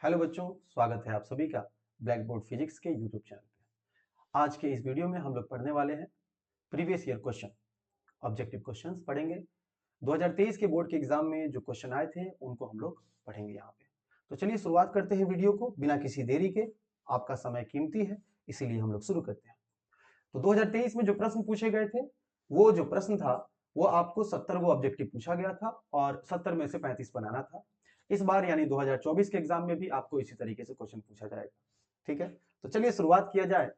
Hello बच्चों, स्वागत है आप सभी का ब्लैक बोर्ड फिजिक्स के यूट्यूब चैनल पे। आज के इस वीडियो में हम लोग पढ़ने वाले हैं previous year question, objective questions पढ़ेंगे। 2023 के बोर्ड के एग्जाम में जो क्वेश्चन आए थे उनको हम लोग पढ़ेंगे यहाँ पे। तो चलिए शुरुआत करते हैं वीडियो को बिना किसी देरी के। आपका समय कीमती है, इसीलिए हम लोग शुरू करते हैं। तो 2023 में जो प्रश्न पूछे गए थे, वो जो प्रश्न था वो आपको 70 गो ऑब्जेक्टिव पूछा गया था और 70 में से 35 बनाना था। इस बार यानी 2024 के एग्जाम में भी आपको इसी तरीके से क्वेश्चन पूछा जाएगा। ठीक है, तो चलिए शुरुआत किया जाए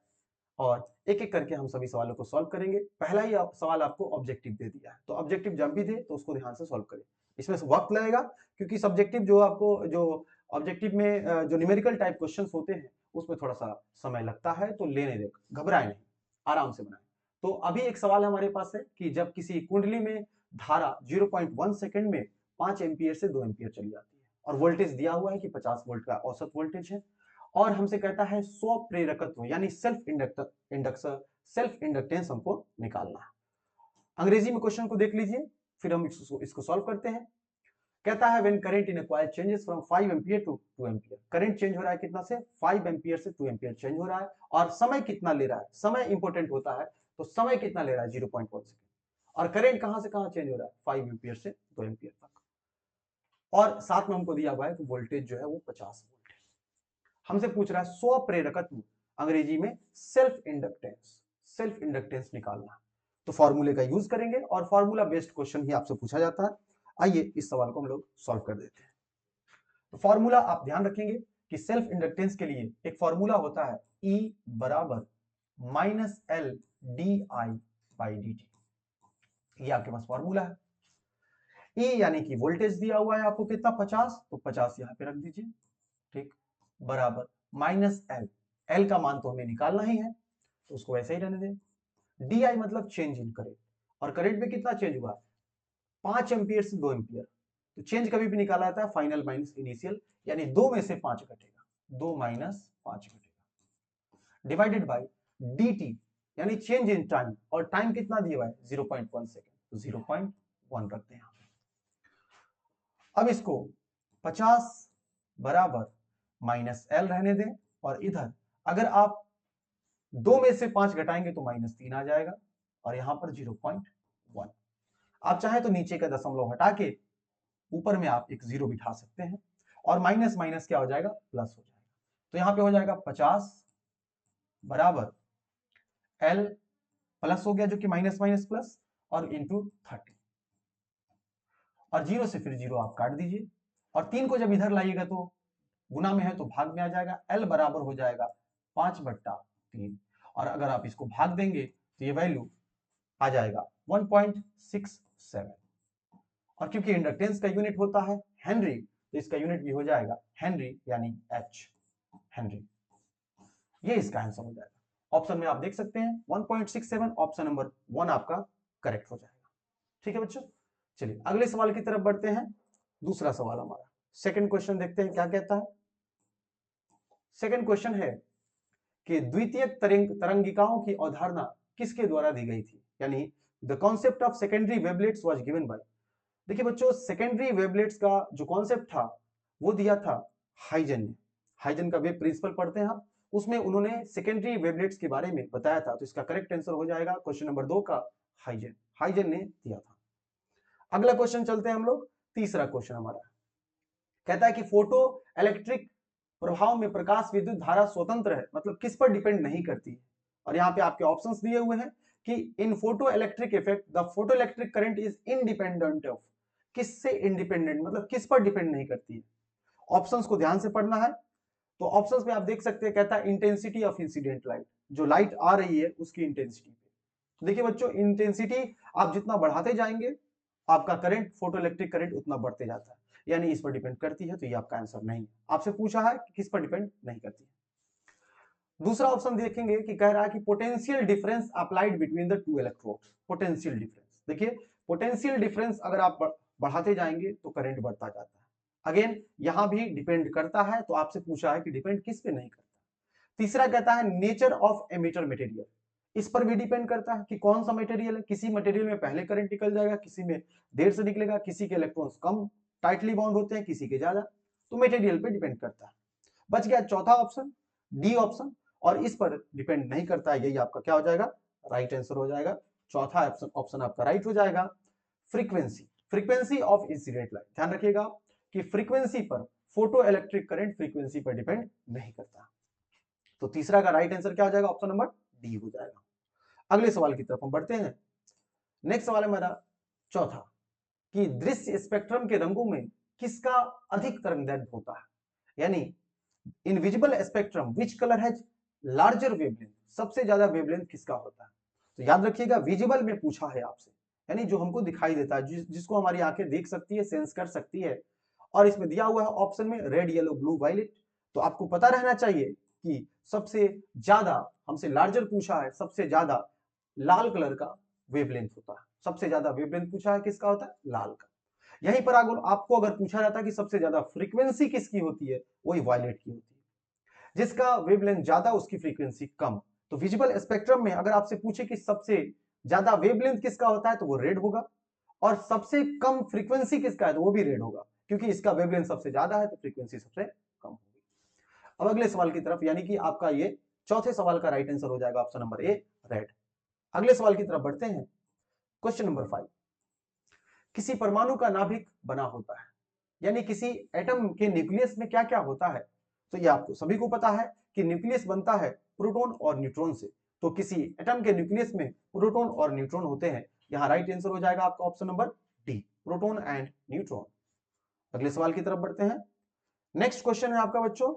और एक एक करके हम सभी सवालों को सॉल्व करेंगे। पहला ही सवाल आपको ऑब्जेक्टिव दे दिया है, तो ऑब्जेक्टिव जब भी दे तो उसको ध्यान से सॉल्व करें। इसमें वक्त लगेगा क्योंकि सब्जेक्टिव जो आपको जो ऑब्जेक्टिव में जो न्यूमेरिकल टाइप क्वेश्चंस होते हैं उसमें थोड़ा सा समय लगता है, तो लेने दे, घबराए नहीं, आराम से बनाए। तो अभी एक सवाल हमारे पास है कि जब किसी कुंडली में धारा 0.1 सेकंड में 5 एम्पियर से 2 एम्पियर चली जाती है और वोल्टेज दिया हुआ है कि 50 वोल्ट का औसत वोल्टेज है और हमसे कहता है 100 प्रेरकत्व यानी सेल्फ इंडक्टेंस हमको निकालना है। अंग्रेजी में क्वेश्चन को देख लीजिए, फिर हम इसको सॉल्व करते हैं। कहता है when current in a coil changes from 5 ampere to 2 ampere, current change हो रहा है कितना से 5 एम्पियर से 2 एम्पियर चेंज हो रहा है और समय कितना ले रहा है, समय इंपॉर्टेंट होता है, तो समय कितना ले रहा है 0.1 सेकंड और करंट कहां से कहां चेंज हो रहा है 5 एम्पियर से 2 एम्पियर तक और साथ में हमको दिया हुआ है कि वोल्टेज जो है वो 50 वोल्ट है। हमसे पूछ रहा है स्वप्रेरकत्व, अंग्रेजी में सेल्फ इंडक्टेंस निकालना। तो फॉर्मूले का यूज करेंगे और फॉर्मूला बेस्ड क्वेश्चन ही आपसे पूछा जाता है। आइए इस सवाल को हम लोग सॉल्व कर देते हैं। तो फॉर्मूला आप ध्यान रखेंगे कि सेल्फ इंडक्टेंस के लिए एक फॉर्मूला होता है E बराबर minus L D I by D T. ये आपके पास फॉर्मूला है। E यानी कि वोल्टेज दिया हुआ है आपको कितना 50, तो 50 यहां पे रख दीजिए, ठीक, बराबर माइनस एल, एल का मान तो हमें निकालना ही है तो उसको वैसे ही रहने दें। डी आई मतलब चेंज इन करंट, और करंट में कितना चेंज हुआ 5 एम्पियर से 2 एम्पियर, तो चेंज कभी भी निकाला जाता है फाइनल माइनस इनिशियल, यानी 2 में से 5 घटेगा, 2 माइनस 5 घटेगा, डिवाइडेड बाय dt यानी चेंज इन टाइम, और टाइम कितना दिया हुआ है 0.1 सेकंड, तो 0.1 रखते हैं। अब इसको 50 बराबर माइनस एल रहने दें और इधर अगर आप 2 में से 5 घटाएंगे तो -3 आ जाएगा और यहां पर 0.1। आप चाहे तो नीचे का दशमलव हटा के ऊपर में आप एक 0 बिठा सकते हैं और माइनस माइनस क्या हो जाएगा प्लस हो जाएगा। तो यहां पे हो जाएगा 50 बराबर एल प्लस हो गया जो कि माइनस माइनस प्लस और इंटू 30, और 0 से फिर 0 आप काट दीजिए और 3 को जब इधर लाइएगा तो गुना में है तो भाग में आ जाएगा, एल बराबर हो जाएगा 5/3, और अगर आप इसको भाग देंगे तो ये वैल्यू आ जाएगा 1.67, और क्योंकि इंडक्टेंस का यूनिट होता है हेनरी तो इसका यूनिट भी हो जाएगा हेनरी यानी एच, हेनरी। ये इसका आंसर हो जाएगा। ऑप्शन में आप देख सकते हैं 1.67, ऑप्शन नंबर 1 आपका करेक्ट हो जाएगा। ठीक है बच्चों, चलिए अगले सवाल की तरफ बढ़ते हैं। दूसरा सवाल हमारा, सेकंड क्वेश्चन देखते हैं क्या कहता है। सेकंड क्वेश्चन है कि द्वितीय तरंगिकाओं की अवधारणा किसके द्वारा दी गई थी, यानी the concept of secondary wavelets was given by. देखिए बच्चों, सेकेंडरी वेवलेट्स का जो कॉन्सेप्ट था वो दिया था हाइजन ने। हाइजन का वेव प्रिंसिपल पढ़ते हैं आप, उसमें उन्होंने सेकेंडरी वेवलेट्स के बारे में बताया था, तो इसका करेक्ट आंसर हो जाएगा क्वेश्चन नंबर 2 का हाइजन, हाइजन ने दिया था। अगला क्वेश्चन चलते हैं हम लोग, तीसरा क्वेश्चन हमारा कहता है कि फोटो इलेक्ट्रिक प्रभाव में प्रकाश विद्युत धारा स्वतंत्र है, मतलब किस पर डिपेंड नहीं करती है, और यहाँ पे आपके ऑप्शंस दिए हुए हैं कि इन photo electric effect the photo electric current is independent of, किससे इंडिपेंडेंट मतलब किस पर डिपेंड नहीं करती है। ऑप्शंस को ध्यान से पढ़ना है, तो ऑप्शंस में आप देख सकते हैं कहता है इंटेंसिटी ऑफ इंसिडेंट लाइट, जो लाइट आ रही है उसकी इंटेंसिटी पे। तो देखिए बच्चों, इंटेंसिटी आप जितना बढ़ाते जाएंगे आपका करंट फोटो इलेक्ट्रिक करंट उतना बढ़ते जाता है, यानी इस पर डिपेंड करती है, तो ये आपका आंसर नहीं है। आपसे पूछा है कि किस पर डिपेंड नहीं करती है। दूसरा ऑप्शन देखेंगे कि कह रहा है कि potential difference applied between the two electrodes, potential difference. देखिए पोटेंशियल डिफरेंस अगर आप बढ़ाते जाएंगे तो करंट बढ़ता जाता है, अगेन यहां भी डिपेंड करता है, तो आपसे पूछा है कि डिपेंड किस पे नहीं करता। तीसरा कहता है नेचर ऑफ एमिटर मटेरियल, इस पर भी डिपेंड करता है कि कौन सा मटेरियल है, किसी मटेरियल में पहले करंट निकल जाएगा, किसी में देर से निकलेगा, किसी के इलेक्ट्रॉन्स कम टाइटली बाउंड होते हैं, किसी के ज्यादा, तो मटेरियल पे डिपेंड करता है। बच गया चौथा ऑप्शन, डी ऑप्शन, और इस पर डिपेंड नहीं करता है, यही आपका क्या हो जाएगा, राइट आंसर हो जाएगा। चौथा ऑप्शन आपका राइट हो जाएगा। Frequency, frequency of incident light, ध्यान रखिएगा कि फ्रीक्वेंसी पर फोटो इलेक्ट्रिक करंट फ्रीक्वेंसी पर डिपेंड नहीं करता। तो तीसरा का राइट आंसर क्या हो जाएगा, ऑप्शन नंबर डी हो जाएगा। अगले सवाल की तरफ हम बढ़ते हैं। नेक्स्ट सवाल है मेरा चौथा, कि दृश्य स्पेक्ट्रम के रंगों में किसका अधिक तरंगदैर्घ्य होता है, यानी in visible spectrum which colour has larger wavelength, सबसे ज्यादा वेवलेंथ किसका होता है। तो याद रखिएगा विजिबल में पूछा है आपसे, यानी जो हमको दिखाई देता है, जिसको हमारी आंखें देख सकती है, सेंस कर सकती है, और इसमें दिया हुआ है ऑप्शन में रेड, येलो, ब्लू, वायलेट। तो आपको पता रहना चाहिए कि सबसे ज्यादा हमसे लार्जर पूछा है, सबसे ज्यादा लाल कलर का वेवलेंथ होता है, सबसे ज्यादा वेवलेंथ पूछा है किसका होता है, लाल का। यहीं पर आपको अगर पूछा जाता है कि सबसे ज्यादा फ्रीक्वेंसी किसकी होती है, वही वायलेट की होती है। जिसका वेवलेंथ ज्यादा उसकी फ्रीक्वेंसी कम। तो विजिबल स्पेक्ट्रम में अगर आपसे पूछे कि सबसे ज्यादा वेवलेंथ किसका होता है तो वो रेड होगा, और सबसे कम फ्रीक्वेंसी किसका है तो वो भी रेड होगा, क्योंकि इसका वेवलेंथ सबसे ज्यादा है तो फ्रीक्वेंसी सबसे कम होगी। अब अगले सवाल की तरफ, यानी कि आपका ये चौथे सवाल का राइट आंसर हो जाएगा ऑप्शन नंबर ए, रेड। अगले सवाल की तरफ बढ़ते हैं। क्वेश्चन नंबर 5, किसी परमाणु का नाभिक बना होता है, यानी किसी एटम के न्यूक्लियस में क्या क्या होता है। तो ये आपको सभी को पता है कि न्यूक्लियस बनता है प्रोटॉन और न्यूट्रॉन से। तो किसी एटम के न्यूक्लियस में प्रोटॉन और न्यूट्रॉन होते हैं। यहाँ राइट आंसर हो जाएगा आपका option number D, proton and neutron. अगले सवाल की तरफ बढ़ते हैं। नेक्स्ट क्वेश्चन है आपका बच्चों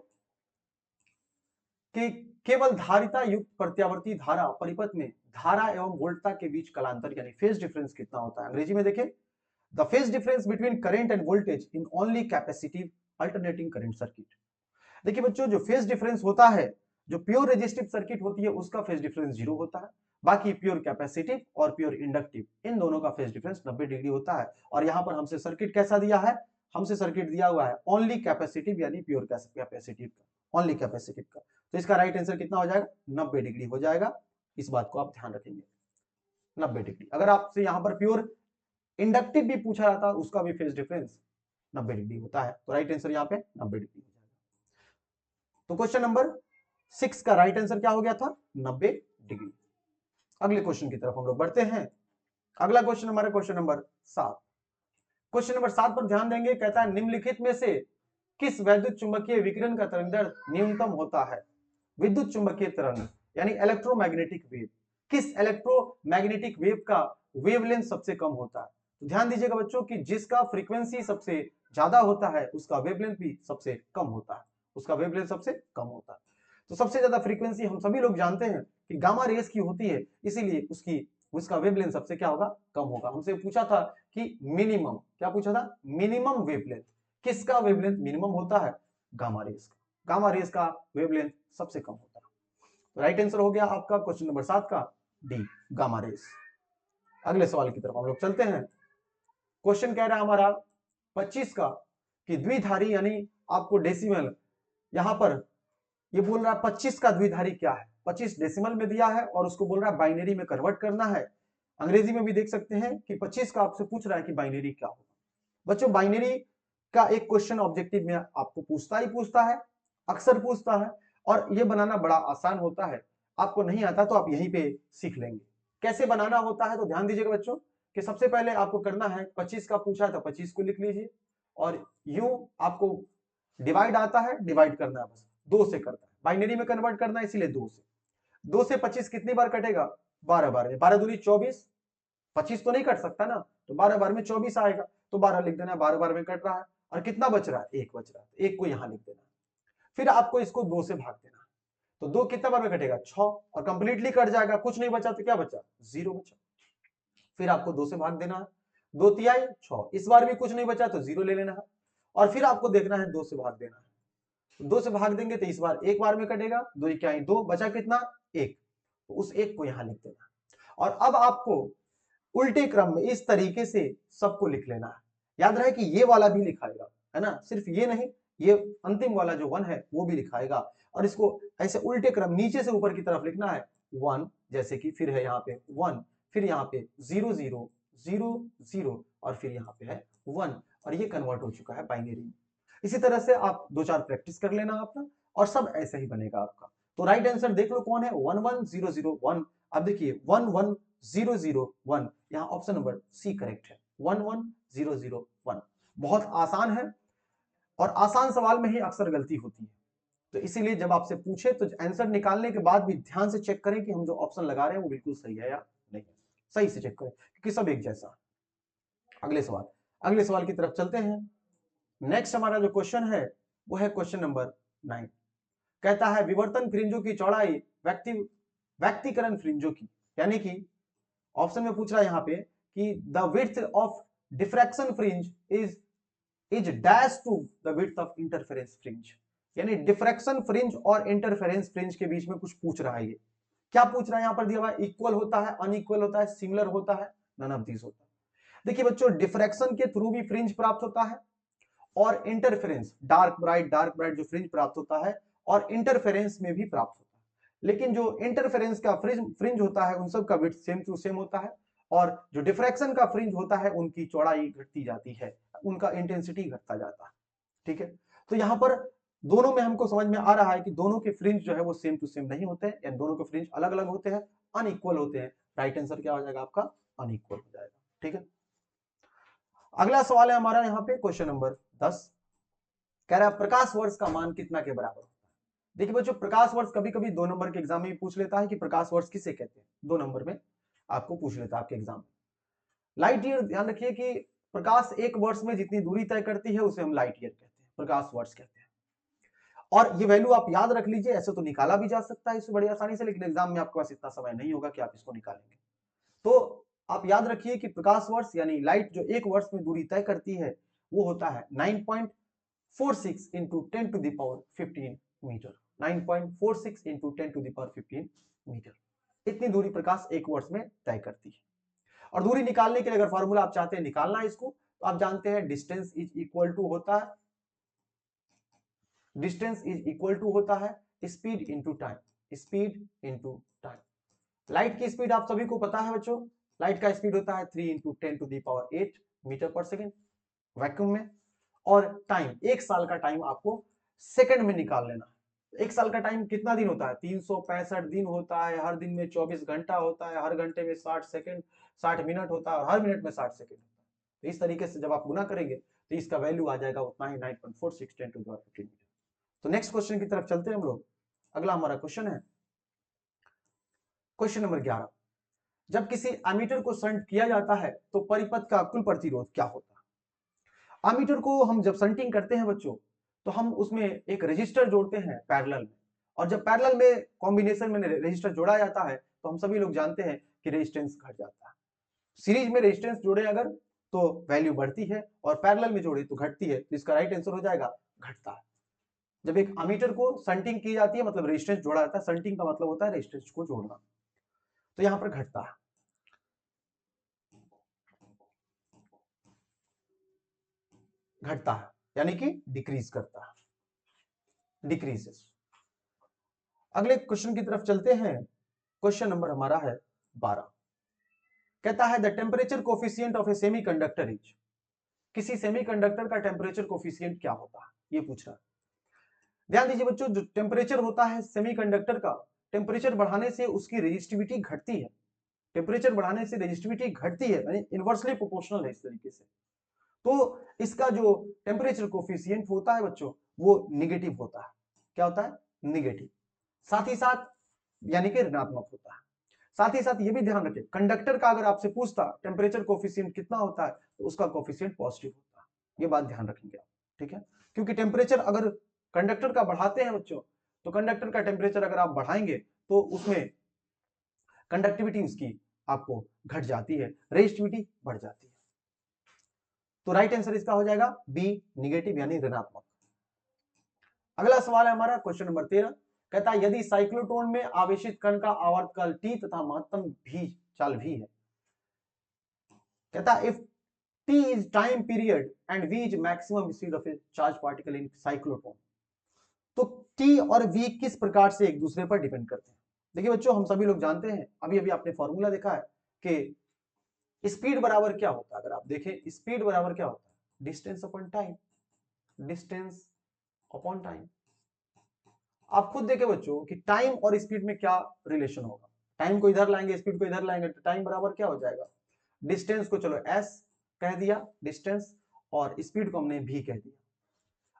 कि केवल धारिता युक्त प्रत्यावर्ती धारा परिपथ में धारा एवं वोल्टता के बीच कलांतर यानी फेज डिफरेंस कितना होता है। अंग्रेजी में देखें, the phase difference between current end voltage in only capacitive alternating current circuit. देखिए बच्चों, जो फेज डिफरेंस होता है, जो प्योर रेजिस्टिव सर्किट होती है उसका फेज डिफरेंस 0 होता है। बाकी प्योर कैपेसिटिव और प्योर इंडक्टिव इन दोनों का फेज डिफरेंस 90 डिग्री होता है। और यहां पर हमसे सर्किट कैसा दिया है, हमसे सर्किट दिया हुआ है ओनली कैपेसिटिव यानी प्योर कैपेसिटिव का, ओनली कैपेसिटिव का। तो इसका राइट आंसर कितना हो जाएगा, 90 डिग्री हो जाएगा। इस बात को आप ध्यान रखेंगे, 90 डिग्री। अगर आपसे यहां पर प्योर इंडक्टिव भी पूछा जाता, उसका भी फेज डिफरेंस 90 डिग्री होता है। तो राइट आंसर यहाँ पे 90 डिग्री हो जाएगा। तो क्वेश्चन नंबर 6 का राइट आंसर क्या हो गया था, 90 डिग्री। अगले क्वेश्चन की तरफ हम लोग बढ़ते हैं। अगला क्वेश्चन हमारा क्वेश्चन नंबर 7। क्वेश्चन नंबर 7 पर ध्यान देंगे, कहता है निम्नलिखित में से किस वैद्युत चुंबकीय विकिरण का तरंगदैर्घ्य न्यूनतम होता है। विद्युत चुंबकीय तरंग यानी इलेक्ट्रोमैग्नेटिक वेव, किस इलेक्ट्रोमैग्नेटिक वेव का वेवलेंथ सबसे कम होता है। तो ध्यान दीजिएगा बच्चों कि जिसका फ्रीक्वेंसी सबसे ज्यादा होता है उसका वेवलेंथ भी सबसे कम होता है, उसका वेवलेंथ सबसे कम होता है। तो सबसे ज्यादा फ्रीक्वेंसी हम सभी लोग जानते हैं कि गामा रेस की होती है, इसीलिए उसका वेवलेंथ सबसे क्या होगा, कम होगा। हमसे पूछा था कि मिनिमम, क्या पूछा था, मिनिमम वेवलेंथ, किसका वेवलेंथ मिनिमम होता है, गामा रेस का। गामा रेस का वेवलेंथ सबसे कम होता है। तो राइट आंसर हो गया आपका क्वेश्चन नंबर 7 का डी, गामा रेस। अगले सवाल की तरफ हम लोग चलते हैं। क्वेश्चन कह रहा है हमारा 25 का कि द्विधारी यानी आपको डेसिमल, यहां पर ये बोल रहा है 25 का द्विधारी क्या है। 25 डेसिमल में दिया है और उसको बोल रहा है बाइनरी में कन्वर्ट करना है। अंग्रेजी में भी देख सकते हैं कि 25 का आपसे पूछ रहा है कि बाइनरी क्या होगा। बच्चों बाइनरी का एक क्वेश्चन ऑब्जेक्टिव में आपको पूछता ही पूछता है, अक्सर पूछता है, और ये बनाना बड़ा आसान होता है। आपको नहीं आता तो आप यहीं पे सीख लेंगे कैसे बनाना होता है। तो ध्यान दीजिएगा बच्चों कि सबसे पहले आपको करना है, 25 का पूछा है तो 25 को लिख लीजिए, और यूं आपको डिवाइड आता है, डिवाइड करना है, बस 2 से करता है, बाइनरी में कन्वर्ट करना है इसीलिए 2 से 25 कितनी बार कटेगा, 12 बार में। 12 दूनी 24, 25 तो नहीं कट सकता ना, तो 12 बार में 24 आएगा, तो 12 लिख देना है, 12 बार में कट रहा है। और कितना बच रहा है, 1 बच रहा है, 1 को यहां लिख देना। फिर आपको इसको 2 से भाग देना, तो 2 कितना बार में कटेगा, 6, और कंप्लीटली कट जाएगा, कुछ नहीं बचा तो क्या बचा, 0 बचा। फिर आपको 2 से भाग देना है, 2 तिहाई 6, इस बार भी कुछ नहीं बचा तो 0 ले लेना है, और फिर आपको देखना है 2 से भाग देना है। 2 से भाग देंगे तो इस बार 1 बार में कटेगा, 2 इक्याई 2, बचा कितना, 1, तो उस 1 को यहां लिख देना। और अब आपको उल्टे क्रम में इस तरीके से सबको लिख लेना है। याद रहे कि ये वाला भी लिखाएगा, है ना, सिर्फ ये नहीं, ये अंतिम वाला जो 1 है वो भी लिखाएगा। और इसको ऐसे उल्टे क्रम नीचे से ऊपर की तरफ लिखना है। 1 जैसे कि फिर है यहाँ पे 1, फिर यहाँ पे 0 0 0 0, और फिर यहाँ पे है 1, और ये कन्वर्ट हो चुका है बाइनरी में। इसी तरह से आप 2-4 प्रैक्टिस कर लेना अपना, और सब ऐसे ही बनेगा आपका। तो राइट आंसर देख लो कौन है, 11001। अब देखिए 11001, यहाँ ऑप्शन नंबर सी करेक्ट है, 11001। बहुत आसान है, और आसान सवाल में ही अक्सर गलती होती है। तो इसीलिए जब आपसे पूछे तो आंसर निकालने के बाद भी ध्यान से चेक करें कि हम जो ऑप्शन लगा रहे हैं वो बिल्कुल सही है या नहीं। सही से चेक करें, क्योंकि सब एक जैसा। अगले सवाल की तरफ चलते हैं। नेक्स्ट हमारा जो क्वेश्चन है वो है क्वेश्चन नंबर 9। कहता है विवर्तन फ्रिंजों की चौड़ाई व्यक्तिकरण फ्रिंजों की, यानी कि ऑप्शन में पूछ रहा है यहाँ पे कि the width of diffraction fringe is dash to the width of interference fringe. यानी डिफ्रैक्शन फ्रिंज और इंटरफेरेंस फ्रिंज के बीच में कुछ पूछ रहा है। ये क्या पूछ रहा है यहाँ पर दिया हुआ है, इक्वल होता है, अनइक्वल होता है, सिमिलर होता है, नन ऑफ दिस होता है। देखिए बच्चों, डिफ्रैक्शन के थ्रू भी फ्रिंज प्राप्त होता है, और इंटरफेरेंस डार्क ब्राइट जो फ्रिंज प्राप्त होता है, और इंटरफेरेंस में भी प्राप्त होता है। लेकिन जो इंटरफेरेंस का फ्रिंज होता है उन सब का विड्थ सेम टू सेम होता है, और जो डिफ्रैक्शन का फ्रिंज होता है उनकी चौड़ाई घटती जाती है, उनका इंटेंसिटी घटता जाता है। ठीक है, तो यहां पर दोनों में हमको समझ में आ रहा है कि दोनों के फ्रिंज जो है वो सेम टू सेम नहीं होते हैं, यानी दोनों के फ्रिंज अलग अलग होते हैं, अनइक्वल होते हैं। राइट आंसर क्या हो जाएगा आपका, अनइक्वल हो जाएगा। ठीक है, अगला सवाल है हमारा यहाँ पे क्वेश्चन नंबर 10। कह रहा है प्रकाश वर्ष का मान कितना के बराबर होता है। देखिए बच्चों, प्रकाश वर्ष कभी कभी 2 नंबर के एग्जाम में पूछ लेता है कि प्रकाश वर्ष किसे कहते हैं, 2 नंबर में आपको पूछ लेता है आपके एग्जाम में। लाइट ईयर, ध्यान रखिए कि प्रकाश एक वर्ष में जितनी दूरी तय करती है उसे हम लाइट ईयर कहते हैं, प्रकाश वर्ष कहते हैं। और ये वैल्यू आप याद रख लीजिए, ऐसे तो निकाला भी जा सकता है इससे बड़ी आसानी से, लेकिन एग्जाम में आपके पास इतना समय नहीं होगा कि आप इसको निकालेंगे। तो आप याद रखिए कि प्रकाश वर्ष यानी लाइट जो एक वर्ष में दूरी तय करती है वो होता है 9.46 into 10 to the power 15 metre. 9.46 into 10 to the power 15 metre, इतनी दूरी प्रकाश एक वर्ष में तय करती है। और दूरी निकालने के लिए अगर फॉर्मूला आप चाहते हैं निकालना इसको, तो आप जानते हैं डिस्टेंस इज इक्वल टू होता है, डिस्टेंस इज इक्वल टू होता है speed into time, speed into time. Light की स्पीड आप सभी को पता है बच्चों, लाइट का स्पीड होता है 3 into 10 to the power 8 metre per second vacuum में। और टाइम, एक साल का टाइम आपको सेकंड में निकाल लेना। एक साल का टाइम कितना दिन होता है, 365 दिन होता है। हर दिन में 24 घंटा होता है, हर घंटे में 60 सेकंड 60 मिनट होता है, और हर मिनट में 60 सेकंड होता है। तो इस तरीके से जब आप गुना करेंगे तो इसका वैल्यू आ जाएगा उतना ही, 9.46 10 टू द पावर 15 मीटर। तो नेक्स्ट क्वेश्चन की तरफ चलते हैं हम लोग। अगला हमारा क्वेश्चन है क्वेश्चन नंबर 11। जब किसी एमीटर को शंट किया जाता है तो परिपथ का कुल प्रतिरोध क्या होता है। एमीटर को हम जब शंटिंग करते हैं बच्चों, तो हम उसमें एक रजिस्टर जोड़ते हैं पैरेलल में, और जब पैरेलल में कॉम्बिनेशन में रजिस्टर जोड़ा जाता है तो हम सभी लोग जानते हैं कि रेजिस्टेंस घट जाता है। सीरीज में रेजिस्टेंस जोड़े अगर तो वैल्यू बढ़ती है, और पैरेलल में जोड़े तो घटती है। तो इसका राइट आंसर हो जाएगा घटता है। जब एक एमीटर को शंटिंग की जाती है मतलब रेजिस्टेंस जोड़ा जाता है, शंटिंग का मतलब होता है रेजिस्टेंस को जोड़ना, तो यहां पर घटता है, घटता है यानी कि डिक्रीज करता है, डिक्रीजेस। अगले क्वेश्चन की तरफ चलते हैं। क्वेश्चन नंबर हमारा है 12। कहता है the temperature coefficient of A semiconductor is. किसी सेमीकंडक्टर का टेम्परेचर कोफिशिएंट क्या होता है, ये पूछ रहा है। ध्यान दीजिए बच्चों, जो टेम्परेचर होता है सेमीकंडक्टर का, टेम्परेचर बढ़ाने से उसकी रेजिस्टिविटी घटती है। टेम्परेचर बढ़ाने से रेजिस्टिविटी घटती है, यानी इनवर्सली प्रोपोर्शनल है इस तरीके से। तो इसका जो टेम्परेचर कोफिशिएंट होता है बच्चों वो निगेटिव होता है। क्या होता है, निगेटिव। साथ ही साथ यानी कि ऋणात्मक होता है। साथ ही साथ ये भी ध्यान रखें, कंडक्टर का अगर आपसे पूछता टेम्परेचर कोफिशिएंट कितना होता है तो उसका कोफिशिएंट पॉजिटिव होता है। ये बात ध्यान रखेंगे आप, ठीक है, क्योंकि टेम्परेचर अगर कंडक्टर का बढ़ाते हैं बच्चों, तो कंडक्टर का टेम्परेचर अगर आप बढ़ाएंगे तो उसमें कंडक्टिविटी उसकी आपको घट जाती है, रेजिस्टिविटी बढ़ जाती है। तो राइट आंसर इसका हो जाएगा बी, निगेटिव यानी ऋणात्मक। अगला सवाल है हमारा क्वेश्चन नंबर 13। कहता है यदि साइक्लोट्रॉन में आवेशित कण का आवर्तकाल टी तथा महत्तम भी चाल भी है। कहता है if T is time period and V is maximum speed of a charge particle in cyclotron, तो टी और वी किस प्रकार से एक दूसरे पर डिपेंड करते हैं। देखिए बच्चों, हम सभी लोग जानते हैं, अभी अभी आपने फॉर्मूला देखा है कि स्पीड बराबर क्या होता है। अगर आप देखें स्पीड बराबर क्या होता है, distance upon time. Distance upon time. आप खुद देखे बच्चों कि टाइम और स्पीड में क्या रिलेशन होगा। टाइम को इधर लाएंगे, स्पीड को इधर लाएंगे, तो टाइम बराबर क्या हो जाएगा, डिस्टेंस को चलो s कह दिया डिस्टेंस, और स्पीड को हमने v कह दिया।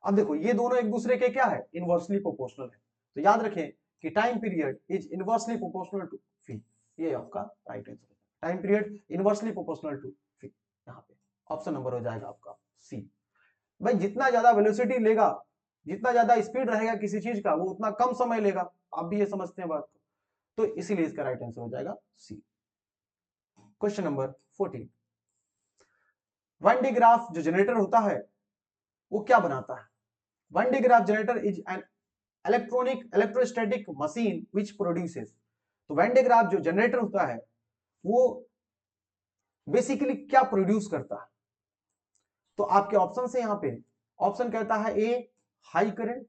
अब देखो ये दोनों एक दूसरे के क्या है, इनवर्सली प्रोपोर्शनल है। तो याद रखें कि time period is inversely proportional to v, ये आपका राइट आंसर है। Time period inversely proportional to v, यहाँ पे ऑप्शन नंबर हो जाएगा आपका सी। भाई जितना ज्यादा वेलोसिटी लेगा, जितना ज्यादा स्पीड रहेगा किसी चीज का, वो उतना कम समय लेगा। आप भी ये समझते हैं बात को, तो इसीलिए इसका राइट आंसर हो जाएगा C. Question number 14, Van de Graaff जो जनरेटर होता है वो क्या बनाता है। Van de Graaff generator is an electrostatic machine which produces. तो वन डी ग्राफ जो जनरेटर होता है वो बेसिकली क्या प्रोड्यूस करता है। तो आपके ऑप्शन है यहां पे, ऑप्शन कहता है A high current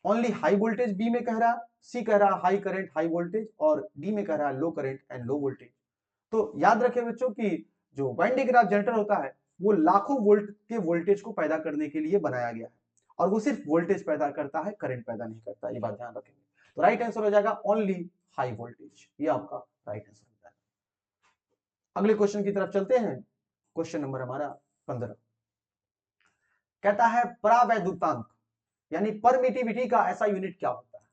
only high voltage, B में कह रहा, सी कह रहा हाई करंट हाई वोल्टेज, और डी में कह रहा low current and low voltage. तो याद रखें बच्चों कि जो वाइन डी ग्राफ जनरेटर होता है वो लाखों वोल्ट के वोल्टेज को पैदा करने के लिए बनाया गया है, और वो सिर्फ वोल्टेज पैदा करता है, करंट पैदा नहीं करता, ये बात ध्यान रखेंगे। तो राइट आंसर हो जाएगा ओनली हाई वोल्टेज, ये आपका राइट आंसर हो जाएगा। अगले क्वेश्चन की तरफ चलते हैं। क्वेश्चन नंबर हमारा 15 कहता है परावैद्युतांक यानी परमिटिविटी का ऐसा यूनिट क्या होता है।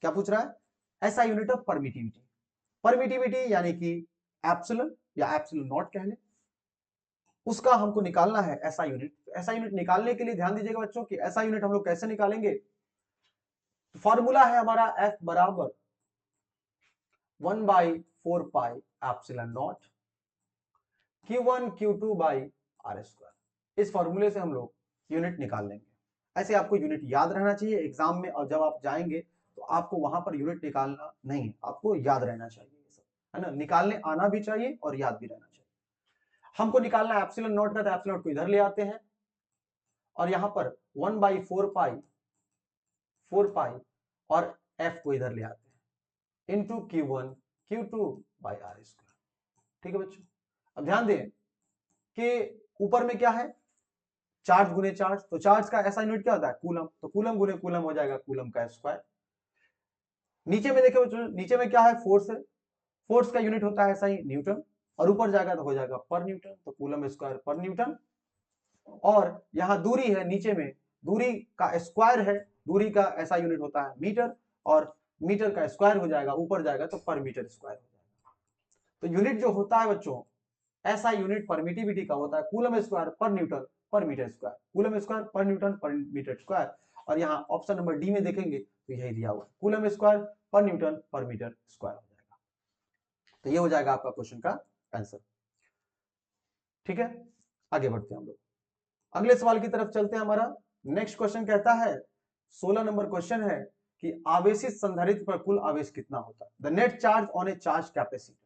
क्या पूछ रहा है, ऐसा यूनिट ऑफ परमिटिविटी। परमिटिविटी यानी कि एप्सिलॉन या एप्सिलॉन नॉट कह ले, उसका हमको निकालना है ऐसा यूनिट। ऐसा यूनिट निकालने के लिए ध्यान दीजिएगा बच्चों कि ऐसा यूनिट हम लोग कैसे निकालेंगे। फॉर्मूला है हमारा F बराबर 1/4 pi epsilon nought Q1 Q2 by R square. इस फॉर्मूले से हम लोग यूनिट निकाल लेंगे। ऐसे आपको यूनिट याद रहना चाहिए एग्जाम में, और जब आप जाएंगे तो आपको वहां पर यूनिट निकालना नहीं है, आपको याद रहना चाहिए, है ना, निकालने आना भी चाहिए और याद भी रहना चाहिए। हमको निकालना है एप्सिलॉन नॉट का, तो एप्सिलॉन नॉट को इधर ले आते हैं, और यहां पर 1/4 पाई 4 पाई और f को इधर ले आते हैं into Q1 Q2 by R square. ठीक है बच्चों, अब ध्यान दें कि ऊपर में क्या है, चार्ज गुने चार्ज, तो चार्ज का ऐसा यूनिट क्या होता है, कूलम, तो कूलम गुने कूलम हो जाएगा कूलम का स्क्वायर। नीचे में देखो बच्चों, नीचे में क्या है, फोर्स है, फोर्स का यूनिट होता है ऐसा ही न्यूटन, और ऊपर जाएगा तो हो जाएगा पर न्यूटन, तो कूलम स्क्वायर पर न्यूटन। और यहां दूरी है नीचे में, दूरी का स्क्वायर है, दूरी का ऐसा यूनिट होता है मीटर, और मीटर का स्क्वायर हो जाएगा, ऊपर जाएगा तो पर मीटर स्क्वायर हो जाएगा। तो यूनिट जो होता है बच्चों, ऐसा यूनिट परमिटिविटी का होता है कूलम स्क्वायर पर न्यूटन पर मीटर स्क्वायर, कूलम स्क्वायर पर न्यूटन पर मीटर स्क्वायर। और यहाँ ऑप्शन नंबर डी में देखेंगे तो यही दिया हुआ है, कूलम स्क्वायर पर न्यूटन पर मीटर स्क्वायर हो जाएगा। तो ये हो जाएगा आपका क्वेश्चन का आंसर। ठीक है, आगे बढ़ते हैं हम लोग, अगले सवाल की तरफ चलते हैं। हमारा नेक्स्ट क्वेश्चन कहता है, 16 नंबर क्वेश्चन है कि आवेशित संधारित्र पर कुल आवेश कितना होता है, the net charge on A charge capacitor.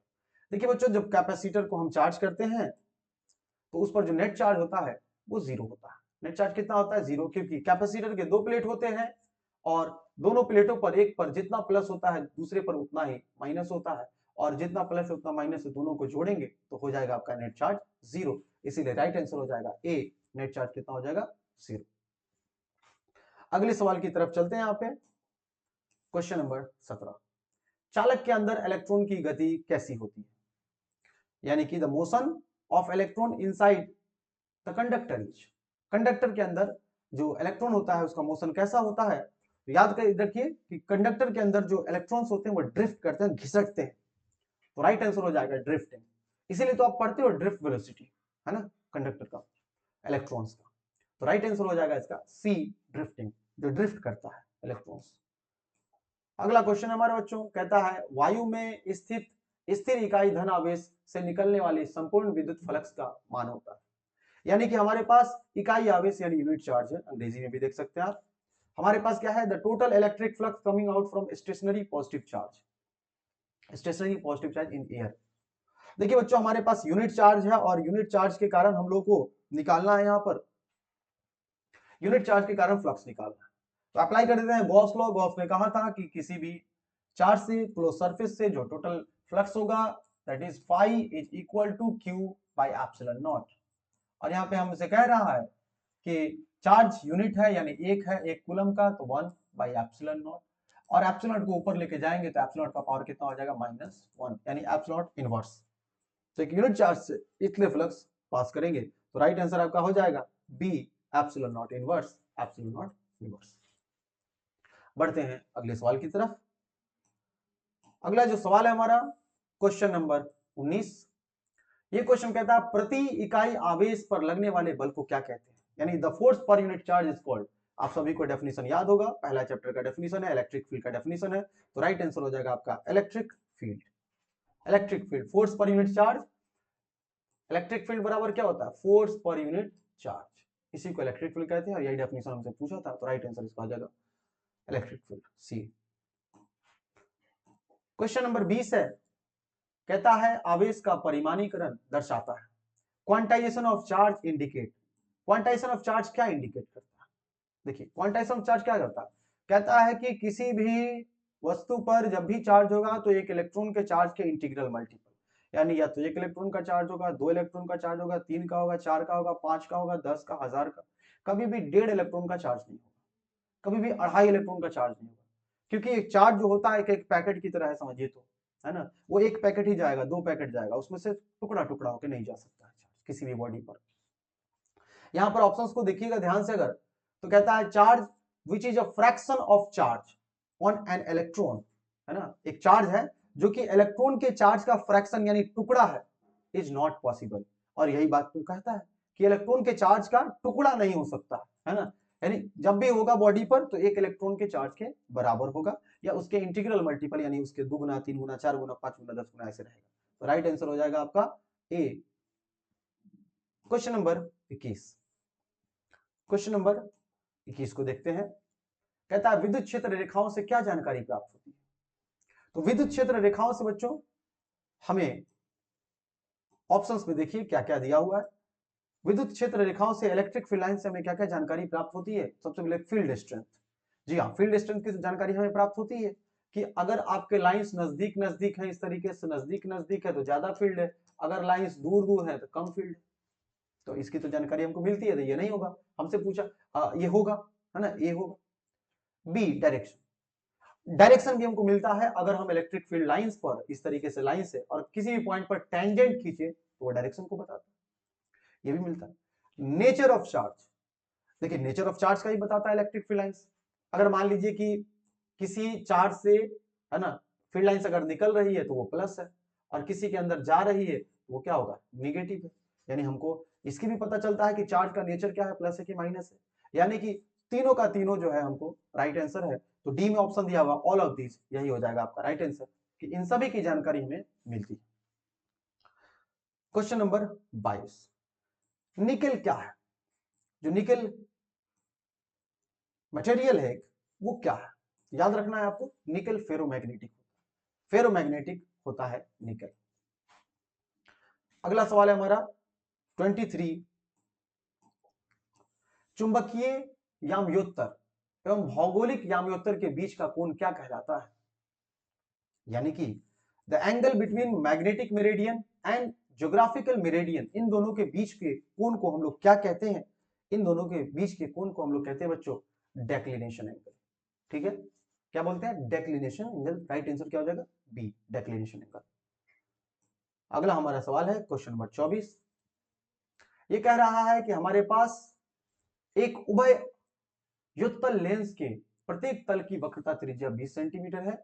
देखिए बच्चों, जब कैपेसिटर को हम चार्ज करते हैं तो उस पर जो नेट चार्ज होता है वो जीरो होता है। नेट चार्ज कितना होता है, जीरो, क्योंकि कैपेसिटर के दो प्लेट होते हैं, और दोनों प्लेटों पर एक पर जितना प्लस होता है दूसरे पर उतना ही माइनस होता है, और जितना प्लस उतना माइनस दोनों को जोड़ेंगे तो हो जाएगा आपका नेट चार्ज जीरो। इसीलिए राइट आंसर हो जाएगा ए, नेट चार्ज कितना हो जाएगा, जीरो। अगले सवाल की तरफ चलते हैं। यहाँ पे क्वेश्चन नंबर 17, चालक के अंदर इलेक्ट्रॉन की गति कैसी होती है, यानी कि the motion of electron inside the conductor is. Conductor के अंदर जो इलेक्ट्रॉन होता है उसका मोशन कैसा होता है। तो याद कर रखिए कि कंडक्टर के अंदर जो इलेक्ट्रॉन्स होते हैं वो ड्रिफ्ट करते हैं, घिसटते हैं, तो राइट आंसर हो जाएगा ड्रिफ्टिंग। इसीलिए तो आप पढ़ते हो ड्रिफ्ट वेलोसिटी, है ना, कंडक्टर का, इलेक्ट्रॉन्स का। तो राइट आंसर हो जाएगा इसका सी, ड्रिफ्टिंग, जो ड्रिफ्ट करता है इलेक्ट्रॉन्स। अगला क्वेश्चन हमारे बच्चों कहता है, वायु में स्थित स्थिर इकाई धन आवेश से निकलने वाली संपूर्ण विद्युत फ्लक्स का मान होता है। यानी कि हमारे पास इकाई आवेश यानी यूनिट चार्ज है, अंग्रेजी में भी देख सकते हैं आप। हमारे पास क्या है, the total electric flux coming out from stationary positive charge, stationary positive charge in air. देखिए बच्चों, हमारे पास यूनिट चार्ज है, और यूनिट चार्ज के कारण हम लोग को निकालना है, यहाँ पर यूनिट चार्ज के कारण फ्लक्स निकालना है। तो अप्लाई कर देते हैं गॉस लॉ। गॉस ने कहा था कि किसी भी चार्ज से क्लोज सरफेस से जो टोटल फ्लक्स होगा that is phi is equal to Q by epsilon nought. और यहाँ पे हमसे कह रहा है कि चार्ज यूनिट है यानी एक है, एक कूलम का, तो 1/ε0, और एप्सिलॉन को ऊपर लेके जाएंगे तो एप्सिलॉन का पावर कितना हो जाएगा -1, यानी एप्सिलॉन इनवर्स। तो एक यूनिट चार्ज से इतने फ्लक्स पास करेंगे, तो राइट आंसर आपका हो जाएगा B, epsilon nought inverse, epsilon nought inverse. बढ़ते हैं अगले सवाल की तरफ। अगला जो सवाल है हमारा क्वेश्चन नंबर 19। ये क्वेश्चन कहता है प्रति इकाई आवेश पर लगने वाले बल को क्या कहते हैं, यानी the force per unit charge is called. आप सभी को डेफिनेशन याद होगा, पहला चैप्टर का डेफिनेशन है, इलेक्ट्रिक फील्ड का डेफिनेशन है, तो राइट आंसर हो जाएगा आपका electric field. Electric field, force per unit charge, electric field बराबर क्या होता है, फोर्स पर यूनिट चार्ज, इसी को इलेक्ट्रिक फील्ड कहते हैं, और यही डेफिनेशन हमसे पूछा था, तो राइट आंसर इसका हो जाएगा इलेक्ट्रिक फील्ड, सी। क्वेश्चन नंबर 20 है, कहता है आवेश का परिमाणीकरण दर्शाता है। Quantization of charge indicate, quantization of charge क्या इंडिकेट करता है, देखिए क्वांटाइजेशन ऑफ चार्ज क्या करता है, कहता है कि किसी भी वस्तु पर जब भी चार्ज होगा तो एक इलेक्ट्रॉन के चार्ज के इंटीग्रल मल्टीपल, यानी या तो एक इलेक्ट्रॉन का चार्ज होगा, 2 इलेक्ट्रॉन का चार्ज होगा, 3 का होगा, 4 का होगा, 5 का होगा, 10 का, 1000 का, कभी भी 1.5 इलेक्ट्रॉन का चार्ज नहीं होगा, कभी भी 2.5 इलेक्ट्रॉन का चार्ज नहीं होगा, क्योंकि एक चार्ज जो होता है एक पैकेट की तरह है, समझिए तो, है ना, वो एक पैकेट ही जाएगा, 2 पैकेट जाएगा, उसमें से टुकड़ा टुकड़ा होकर नहीं जा सकता है किसी भी बॉडी पर। यहां पर ऑप्शंस को देखिएगा ध्यान से, अगर तो कहता है charge which is a fraction of charge on an electron, है ना, एक चार्ज है जो कि इलेक्ट्रॉन के चार्ज का फ्रैक्शन यानी टुकड़ा है, इज नॉट पॉसिबल, और यही बात तू कहता है कि इलेक्ट्रॉन के चार्ज का टुकड़ा नहीं हो सकता, है ना, यानी जब भी होगा बॉडी पर तो एक इलेक्ट्रॉन के चार्ज के बराबर होगा, या उसके इंटीग्रल मल्टीपल, यानी उसके 2 गुना, 3 गुना, 4 गुना, 5 गुना, 10 गुना ऐसे रहेगा, तो राइट आंसर हो जाएगा आपका ए। क्वेश्चन नंबर 21, क्वेश्चन नंबर 21 को देखते हैं, कहता है विद्युत क्षेत्र रेखाओं से क्या जानकारी प्राप्त होती है। तो विद्युत क्षेत्र रेखाओं से बच्चों हमें ऑप्शंस में देखिए क्या क्या दिया हुआ है। विद्युत क्षेत्र रेखाओं से, इलेक्ट्रिक फील्ड लाइन से हमें क्या क्या जानकारी प्राप्त होती है, सबसे पहले फील्ड स्ट्रेंथ। जी हाँ, फील्ड स्ट्रेंथ की जानकारी हमें प्राप्त होती है कि अगर आपके लाइंस नजदीक नजदीक है, इस तरीके से नजदीक नजदीक है तो ज्यादा फील्ड है, अगर लाइंस दूर दूर है तो कम फील्ड, तो इसकी तो जानकारी हमको मिलती है, तो ये नहीं होगा, हमसे पूछा ये होगा, है ना, ये होगा। बी डायरेक्शन, डायरेक्शन भी हमको मिलता है, अगर हम इलेक्ट्रिक फील्ड लाइंस पर इस तरीके से लाइन से और किसी भी पॉइंट पर टेंजेंट खींचे तो वो डायरेक्शन को बताता है, ये भी मिलता है। नेचर ऑफ चार्ज, देखिए नेचर ऑफ चार्ज का ही बताता है इलेक्ट्रिक फील्ड लाइंस, अगर मान लीजिए कि किसी चार्ज से, है ना, फील्ड लाइंस अगर निकल रही है तो वो प्लस है, और किसी के अंदर जा रही है तो वो क्या होगा, निगेटिव है, यानी हमको इसकी भी पता चलता है कि चार्ज का नेचर क्या है, प्लस है कि माइनस है, यानी कि तीनों का तीनों जो है हमको राइट आंसर है, तो डी में ऑप्शन दिया हुआ ऑल ऑफ दीज, यही हो जाएगा आपका राइट आंसर, कि इन सभी की जानकारी हमें मिलती है। क्वेश्चन नंबर 22, निकेल क्या है, जो निकेल मटेरियल है वो क्या है, याद रखना है आपको, निकेल फेरोमैग्नेटिक, फेरोमैग्नेटिक होता है निकेल। अगला सवाल है हमारा 23, चुंबकीय याम्योत्तर एवं भौगोलिक याम्योत्तर के बीच का कोण क्या कहलाता है, यानी कि the angle between magnetic meridian and geographical meridian, इन दोनों के बीच के कोण को हम लोग क्या कहते हैं, इन दोनों के बीच के कोण को हम लोग कहते हैं बच्चों डेक्लिनेशन एंगल, ठीक है, क्या बोलते हैं, डेक्लिनेशन एंगल, राइट आंसर क्या हो जाएगा, बी, डेक्लिनेशन एंगल। अगला हमारा सवाल है क्वेश्चन नंबर 24, ये कह रहा है कि हमारे पास एक उभय युत्तल लेंस के प्रत्येक तल की वक्रता त्रिज्या 20 सेंटीमीटर है,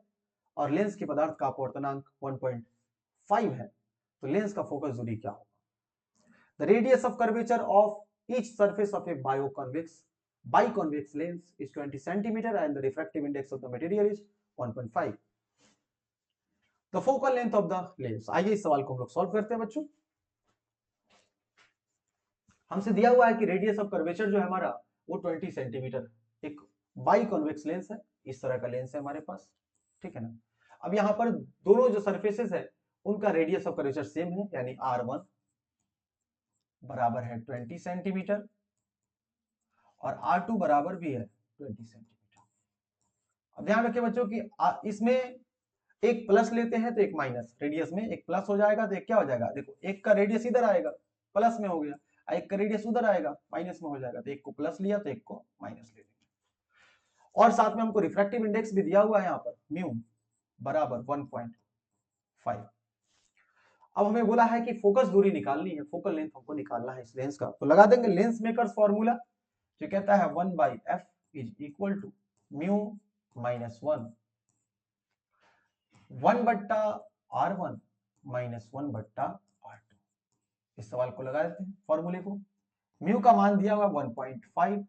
और लेंस के पदार्थ का अपवर्तनांक 1.5 है, तो लेंस का फोकस दूरी क्या होगा, the radius of curvature of each surface of A biconvex lens is 20 centimeter and the refractive index of the material is 1.5, the focal length of the lens। आइए इस सवाल को हम लोग सॉल्व करते हैं बच्चों। हमसे दिया हुआ है कि रेडियस ऑफ कर्वेचर जो है हमारा वो 20 सेंटीमीटर, एक बाइकॉन्वेक्स लेंस है, इस तरह का लेंस है हमारे पास, ठीक है ना। अब यहाँ पर दोनों जो सरफेसेस है उनका रेडियस ऑफ कर्वेचर सेम है, यानी R1 बराबर है 20 सेंटीमीटर और R2 बराबर भी है 20 सेंटीमीटर। अब ध्यान रखिए बच्चों कि इसमें एक प्लस लेते हैं तो एक माइनस, रेडियस में एक प्लस हो जाएगा तो एक क्या हो जाएगा, देखो एक का रेडियस इधर आएगा, प्लस में हो गया, एक का रेडियस उधर आएगा, माइनस में हो जाएगा, तो एक को प्लस लिया तो एक को माइनस ले लेंगे। और साथ में हमको रिफ्रैक्टिव इंडेक्स भी दिया हुआ है यहाँ पर, म्यू बराबर 1.5। अब हमें बोला है कि फोकस दूरी निकालनी है, फोकल लेंथ हमको निकालना है इस लेंस का, तो लगा देंगे लेंस मेकर्स फॉर्मूला, जो कहता है 1/f is equal to mu minus 1/r1 minus 1/r2। इस सवाल को लगा देते हैं फॉर्मूले को। म्यू का मान दिया हुआ 1.5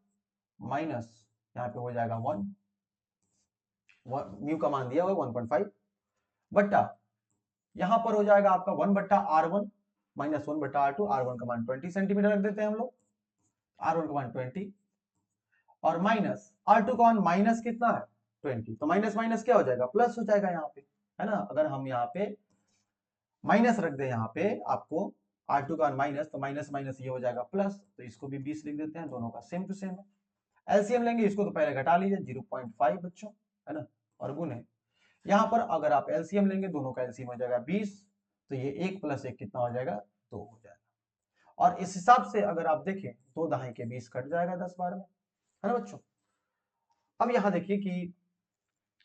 माइनस यहाँ पे हो जाएगा 1, म्यू का मान दिया हुआ 1.5 बट्टा यहां पर हो जाएगा आपका 1/r1 माइनस 1/r2। r1 का मान 20 सेंटीमीटर रख देते हैं हम लोग, r1 का मान 20 और माइनस r2 का मान माइनस कितना है 20, तो माइनस माइनस क्या हो जाएगा प्लस हो जाएगा यहाँ पे, है ना। अगर हम यहाँ पे माइनस रख दे यहाँ पे आपको r2 का माइनस, तो माइनस माइनस ये हो जाएगा प्लस, तो इसको भी 20 लिख देते हैं, दोनों का सेम टू सेम है। एलसीएम लेंगे, इसको तो पहले घटा लीजिए 0.5 बच्चों, है ना, और गुने यहाँ पर अगर आप एलसीएम लेंगे, दोनों का एलसीएम हो जाएगा 20, तो ये 1 + 1 कितना हो जाएगा 2 हो जाएगा। और इस हिसाब से अगर आप देखें 2 दहाई के 20 कट जाएगा 10 बार में, है ना बच्चों। अब यहाँ देखिए कि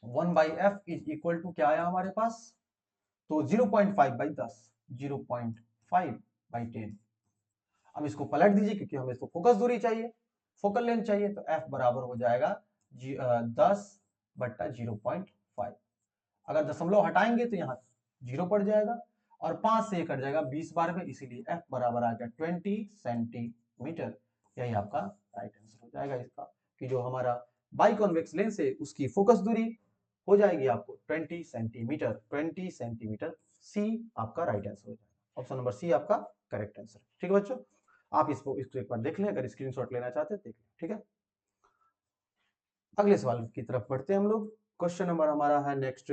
1/f इज इक्वल टू क्या आया हमारे पास, तो 0.5/10, 0.5/10। अब इसको पलट दीजिए क्योंकि हमें इसको फोकस दूरी चाहिए, फोकल लेंथ चाहिए, तो f बराबर हो जाएगा 10/0.5। अगर दशमलव हटाएंगे तो यहाँ 0 पड़ जाएगा और 5 से कट जाएगा 20 बार में, इसीलिए f बराबर आ गया 20 सेंटीमीटर। यही आपका राइट आंसर हो जाएगा इसका, कि जो हमारा बाइकॉन्वेक्स लेंस है उसकी फोकस दूरी हो जाएगी आपको 20 सेंटीमीटर, 20 सेंटीमीटर। सी आपका राइट आंसर हो जाएगा, ऑप्शन नंबर सी आपका करेक्ट आंसर। ठीक है बच्चों, आप इसको एक बार देख लें, अगर स्क्रीनशॉट लेना चाहते हैं देख लें, ठीक है। अगले सवाल की तरफ बढ़ते हैं हम लोग। क्वेश्चन नंबर हमारा है नेक्स्ट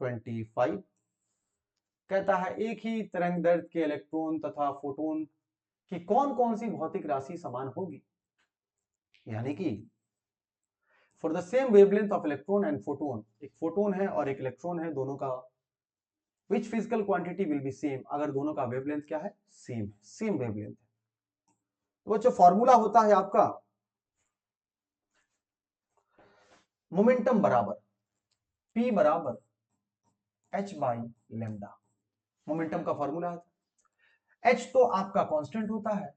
25। कहता है एक ही तरंगदैर्घ्य के इलेक्ट्रॉन तथा फोटोन की कौन कौन सी भौतिक राशि समान होगी, यानी कि for the same wavelength of electron and photon, एक फोटोन है और एक इलेक्ट्रॉन है, दोनों का which physical quantity will be same, अगर दोनों का वेवलेंथ क्या है सेम, सेम वेवलेंथ है। तो बच्चों फॉर्मूला होता है आपका मोमेंटम बराबर p बराबर h/λ। मोमेंटम का फॉर्मूला है, h तो आपका कांस्टेंट होता है,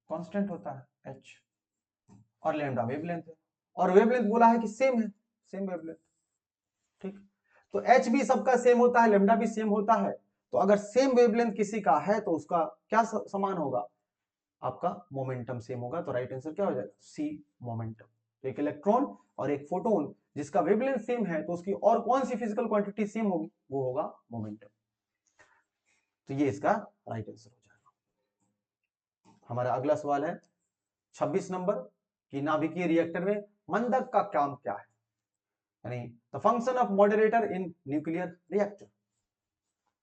कांस्टेंट होता है h, और लैम्डा वेवलेंथ है, और वेवलेंथ बोला है कि सेम है, सेम वेवलेंथ। ठीक, तो h भी सबका सेम होता है, लैम्डा भी सेम होता है, तो अगर सेम वेवलेंथ किसी का है तो उसका क्या समान होगा, आपका मोमेंटम सेम होगा। तो राइट आंसर क्या हो जाएगा सी, मोमेंटम। तो एक इलेक्ट्रॉन और एक फोटोन जिसका वेवलेंथ सेम है तो उसकी और कौन सी फिजिकल क्वांटिटी सेम होगी, वो होगा मोमेंटम। तो ये इसका राइट आंसर हो जाएगा। हमारा अगला सवाल है 26 नंबर, कि नाभिकीय रिएक्टर में मंदक का काम क्या है, यानी the function of moderator in nuclear reactor.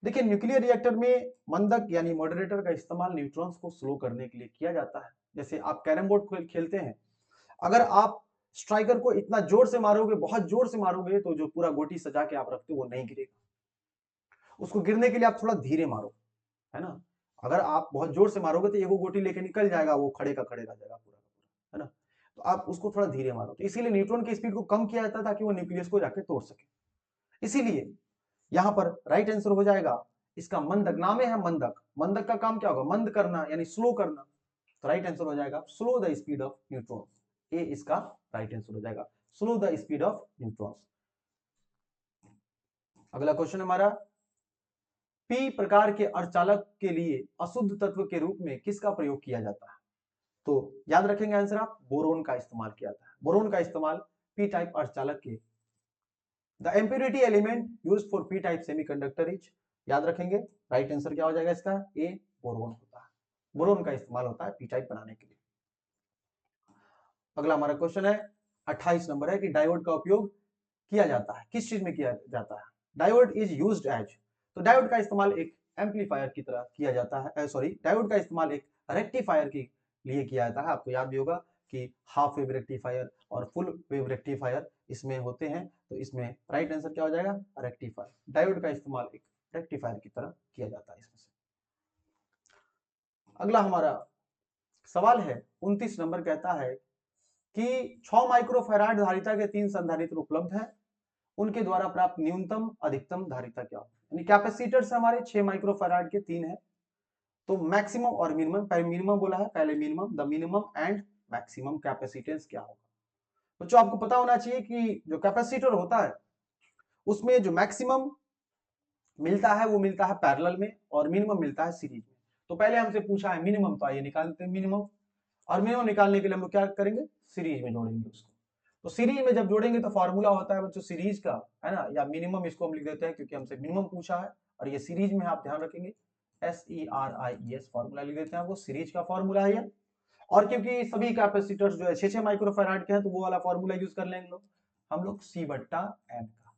देखिए न्यूक्लियर रिएक्टर में मंदक यानी मॉडरेटर का इस्तेमाल न्यूट्रॉन्स को स्लो करने के लिए किया जाता है। जैसे आप कैरम बोर्ड खेलते हैं, अगर आप स्ट्राइकर को इतना जोर से मारोगे, बहुत जोर से मारोगे, तो जो पूरा गोटी सजा के आप रखते हो वो नहीं गिरेगा। उसको गिरने के लिए आप थोड़ा धीरे मारो, है ना। अगर आप बहुत जोर से मारोगे तो एगो गोटी लेके निकल जाएगा, वो खड़े का खड़े रह जाएगा पूरा का पूरा, है ना। तो आप उसको थोड़ा धीरे मारो, तो इसीलिए न्यूट्रॉन की स्पीड को कम किया जाता है ताकि वो न्यूक्लियस को जाके तोड़ सके। इसीलिए यहां पर राइट आंसर हो जाएगा इसका मंदक, नाम है मंदक, मंदक का काम क्या होगा मंद करना यानी स्लो करना। तो राइट आंसर हो जाएगा slow the speed of neutron, ये इसका राइट आंसर हो जाएगा, slow the speed of neutron. अगला क्वेश्चन हमारा, पी प्रकार के अर्धचालक के लिए अशुद्ध तत्व के रूप में किसका प्रयोग किया जाता है, तो याद रखेंगे आंसर आप, बोरोन का इस्तेमाल किया जाता है। बोरोन का इस्तेमाल पी टाइप अर्धचालक के, the impurity element used for P type semiconductor is, याद रखेंगे राइट आंसर क्या हो जाएगा इसका, ए बोरोन होता है, बोरोन का इस्तेमाल होता है पी टाइप बनाने के लिए। अगला हमारा क्वेश्चन है 28 नंबर है, कि डायोड का उपयोग किया जाता है, किस चीज में किया जाता है, डायोड इज यूज्ड एज, तो डायोड का इस्तेमाल एक एम्पलीफायर की तरह किया जाता है, सॉरी डायोड का इस्तेमाल एक रेक्टिफायर के लिए किया जाता है। आपको याद भी होगा कि हाफ वेव रेक्टिफायर और फुल वेव रेक्टिफायर इसमें होते हैं, तो इसमें राइट आंसर क्या हो जाएगा रेक्टिफायर। डायोड का इस्तेमाल एक रेक्टिफायर की तरह किया जाता है इसमें से। अगला हमारा सवाल है 29 नंबर, कहता है कि 6 माइक्रोफैराड धारिता के 3 संधारित्र उपलब्ध हैं, उनके द्वारा प्राप्त न्यूनतम अधिकतम धारिता क्या हो। यानी कैपेसिटर से हमारे 6 माइक्रोफैराड के 3 है, तो मैक्सिमम और मिनिमम, पहले मिनिमम बोला है, पहले minimum, the minimum and maximum capacitance क्या होगा। तो जो आपको पता होना चाहिए कि जो कैपेसिटर होता है उसमें जो मैक्सिमम मिलता है वो मिलता है पैरेलल में और मिनिमम मिलता है सीरीज में। तो पहले हमसे पूछा है मिनिमम, तो आइए निकालते हैं मिनिमम, और मिनिमम निकालने के लिए हम लोग क्या करेंगे, सीरीज में जोड़ेंगे उसको। तो सीरीज में जब जोड़ेंगे तो फॉर्मूला होता है बच्चों सीरीज का, है ना, या मिनिमम इसको हम लिख देते हैं क्योंकि हमसे मिनिमम पूछा है, और ये सीरीज में आप ध्यान रखेंगे SERIES फॉर्मूला लिख देते हैं, वो सीरीज का फॉर्मूला है ये। और क्योंकि सभी कैपेसिटर्स जो है 6 माइक्रोफैराड के हैं, तो वो वाला फॉर्मूला यूज कर लेंगे हम लोग C/M का।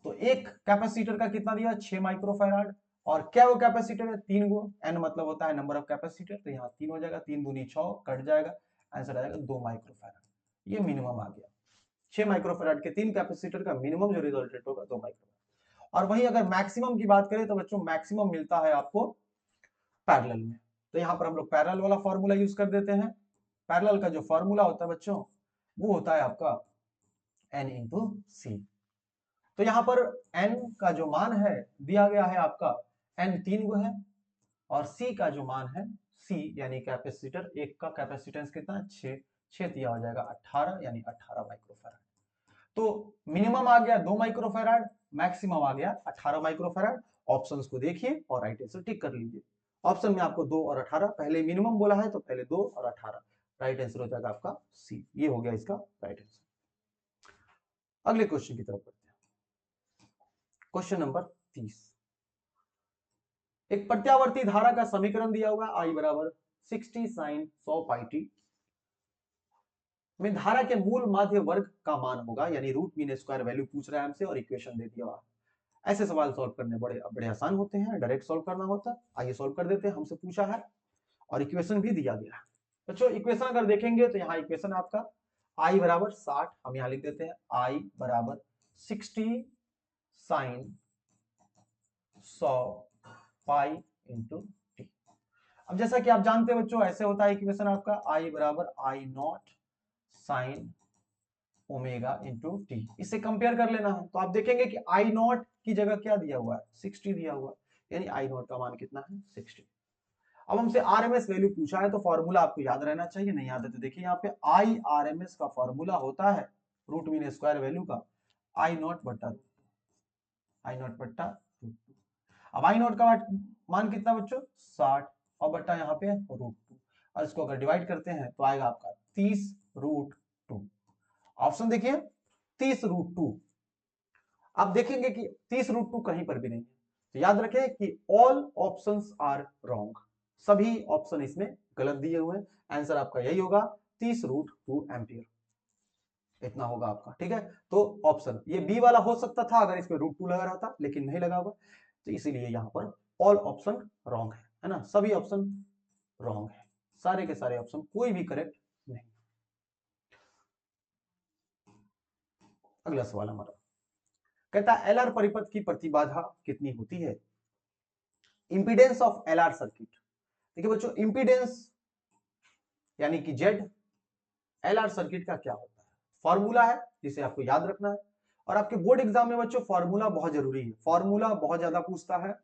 तो एक कैपेसिटर का कितना दिया, 6 माइक्रोफैराड, और क्या वो कैपेसिटर है, 3 गो, n मतलब होता है नंबर ऑफ कैपेसिटर, तो यहाँ 3 हो जाएगा, 3 दूनी 6, कट जाएगा, आंसर आ जाएगा 2 माइक्रोफैराड। ये मिनिमम आ गया, 6 माइक्रोफैराड के 3 कैपेसिटर का मिनिमम जो रिजल्टेट होगा 2 माइक्रोफैराड। और वहीं अगर मैक्सिमम की बात करें तो बच्चों मैक्सिमम मिलता है आपको पैरेलल में, तो यहाँ पर हम लोग पैरेलल वाला फॉर्मूला यूज कर देते हैं। पैरेलल का जो फॉर्मूला होता है बच्चों वो होता है आपका n इंटू सी। तो यहाँ पर n का जो मान है दिया गया है आपका, n 3 गो है, और c का जो मान है, c यानी कैपेसिटर एक का कैपेसिटेंस कितना है, 6 दिया हो जाएगा 18, यानी 18 माइक्रोफैराड। तो मिनिमम आ गया 2 माइक्रोफैराड, मैक्सिमम आ गया 18 माइक्रोफैराड। ऑप्शंस को देखिए और राइट आंसर टिक कर लीजिए। ऑप्शन में आपको 2 और 18, पहले मिनिमम बोला है तो पहले 2 और 18, राइट आंसर हो जाएगा आपका सी। ये हो गया इसका राइट आंसर। अगले क्वेश्चन की तरफ बढ़ते हैं। क्वेश्चन नंबर 30, एक प्रत्यावर्ती धारा का समीकरण दिया हुआ I बराबर 60 sin 100 पाई टी में धारा के मूल माध्य वर्ग का मान होगा, यानी रूट मीन स्क्वायर वैल्यू पूछ रहा है हमसे और इक्वेशन दे दिया हुआ। ऐसे सवाल सॉल्व करने बड़े बड़े आसान होते हैं, डायरेक्ट सॉल्व करना होता है। आइए सॉल्व कर देते हैं, हमसे पूछा है और इक्वेशन भी दिया गया है। बच्चों इक्वेशन अगर देखेंगे तो यहाँ इक्वेशन आपका I बराबर 60, हम यहाँ लिख देते हैं I बराबर 60 साइन 100 पाई इंटू टी। अब जैसा कि आप जानते हैं बच्चों, ऐसे होता है इक्वेशन आपका I बराबर I not sine omega into T. इससे कंपेयर कर लेना है, तो आप देखेंगे कि I नॉट की जगह क्या दिया हुआ है, 60 दिया हुआ है, यानी I नॉट का मान कितना है, 60। अब हमसे RMS वैल्यू पूछा है, तो फॉर्मूला आपको याद रहना चाहिए, नहीं याद है तो देखिए यहाँ पे IRMS का फॉर्मूला होता है रूट मीन स्क्वायर वैल्यू का I नॉट बट्टा रूट। अब I नॉट का मान कितना बच्चों, 60, और बट्टा यहाँ पे रूट 2, और इसको अगर डिवाइड करते हैं तो आएगा आपका 30 रूट 2। ऑप्शन देखिए 30 रूट 2, आप देखेंगे कि 30 रूट 2 कहीं पर भी नहीं है, तो याद रखें कि ऑल ऑप्शंस आर रॉन्ग, सभी ऑप्शन इसमें गलत दिए हुए हैं। आंसर आपका यही होगा 30 रूट 2 एम्पियर, इतना होगा आपका, ठीक है। तो ऑप्शन ये बी वाला हो सकता था अगर इसमें रूट 2 लगा रहता, लेकिन नहीं लगा हुआ, तो इसीलिए यहां पर ऑल ऑप्शन रॉन्ग है ना, सभी ऑप्शन रॉन्ग है, सारे के सारे ऑप्शन, कोई भी करेक्ट नहीं। अगला सवाल हमारा कहता है एलआर परिपथ की प्रतिबाधा कितनी होती है। इंपीडेंस ऑफ एलआर सर्किट, देखिए बच्चों इंपीडेंस यानी कि जेड एलआर सर्किट का क्या होता है, फॉर्मूला है जिसे आपको याद रखना है। और आपके बोर्ड एग्जाम में बच्चों फॉर्मूला बहुत जरूरी है, फॉर्मूला बहुत ज्यादा पूछता है,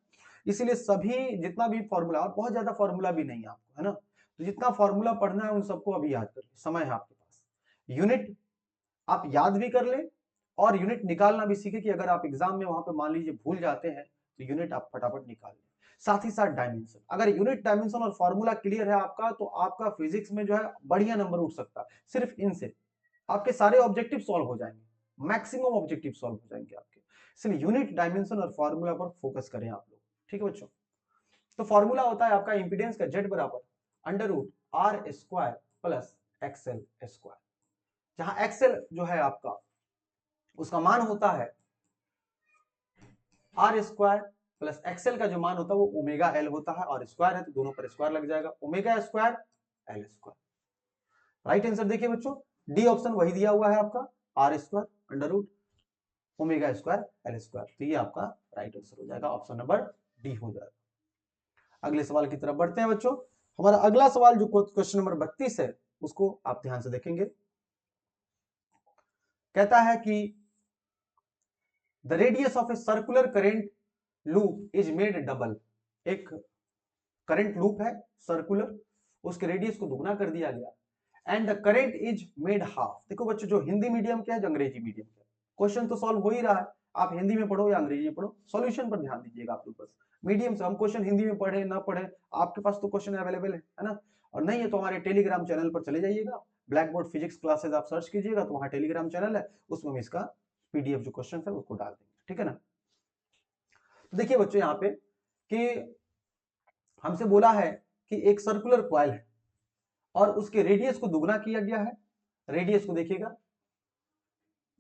इसीलिए सभी जितना भी फॉर्मूला, और बहुत ज्यादा फॉर्मूला भी नहीं है आपको, है ना, तो जितना फॉर्मूला पढ़ना है उन सबको अभी याद करिए, समय है आपके पास। यूनिट आप याद भी कर ले और यूनिट निकालना भी सीखे, कि अगर आप एग्जाम में वहां पे मान लीजिए भूल जाते हैं तो यूनिट आप फटाफट निकाल लें। साथ ही साथ डायमेंशन, अगर यूनिट डायमेंशन और फॉर्मूला क्लियर है आपका, तो आपका फिजिक्स में जो है बढ़िया नंबर उठ सकता है। सिर्फ इनसे आपके सारे ऑब्जेक्टिव सॉल्व हो जाएंगे, मैक्सिमम ऑब्जेक्टिव सॉल्व हो जाएंगे आपके, इसलिए यूनिट डायमेंशन और फॉर्मूला पर फोकस करें आप लोग, ठीक है बच्चों। तो फॉर्मूला होता है आपका इंपीडेंस का जेड बराबर under root R square plus XL square, जहां एक्सएल जो है आपका उसका मान होता है आर स्क्वायर प्लस एक्सएल का जो मान होता है वो ओमेगा एल होता है, और स्क्वायर है तो दोनों पर स्क्वायर लग जाएगा, omega square L square. Right answer देखिए बच्चों, डी ऑप्शन वही दिया हुआ है आपका, R square under root omega square L square, तो ये आपका राइट आंसर हो जाएगा, ऑप्शन नंबर डी हो जाएगा। अगले सवाल की तरफ बढ़ते हैं बच्चों। हमारा अगला सवाल जो क्वेश्चन नंबर 32 है उसको आप ध्यान से देखेंगे। कहता है कि the radius of a circular current loop is made double. एक करंट लूप है सर्कुलर, उसके रेडियस को दुगना कर दिया गया and the current is made half. देखो बच्चों, जो हिंदी मीडियम के है जो अंग्रेजी मीडियम के, क्वेश्चन तो सॉल्व हो ही रहा है, आप हिंदी में पढ़ो या अंग्रेजी में पढ़ो, सॉल्यूशन पर ध्यान दीजिएगा आप लोग। बस मीडियम से हम क्वेश्चन हिंदी में पढ़े ना पढ़े, आपके पास तो क्वेश्चन अवेलेबल है ना, और नहीं है तो हमारे टेलीग्राम चैनल पर चले जाइएगा, ब्लैक बोर्ड फिजिक्स क्लासेस आप सर्च कीजिएगा तो वहां टेलीग्राम चैनल है, उसमें हम इसका पीडीएफ जो क्वेश्चन है उसको डाल देंगे, ठीक है ना। तो देखिए बच्चों यहाँ पे कि हमसे बोला है कि एक सर्कुलर कॉइल है और उसके रेडियस को दुगना किया गया है। रेडियस को देखिएगा,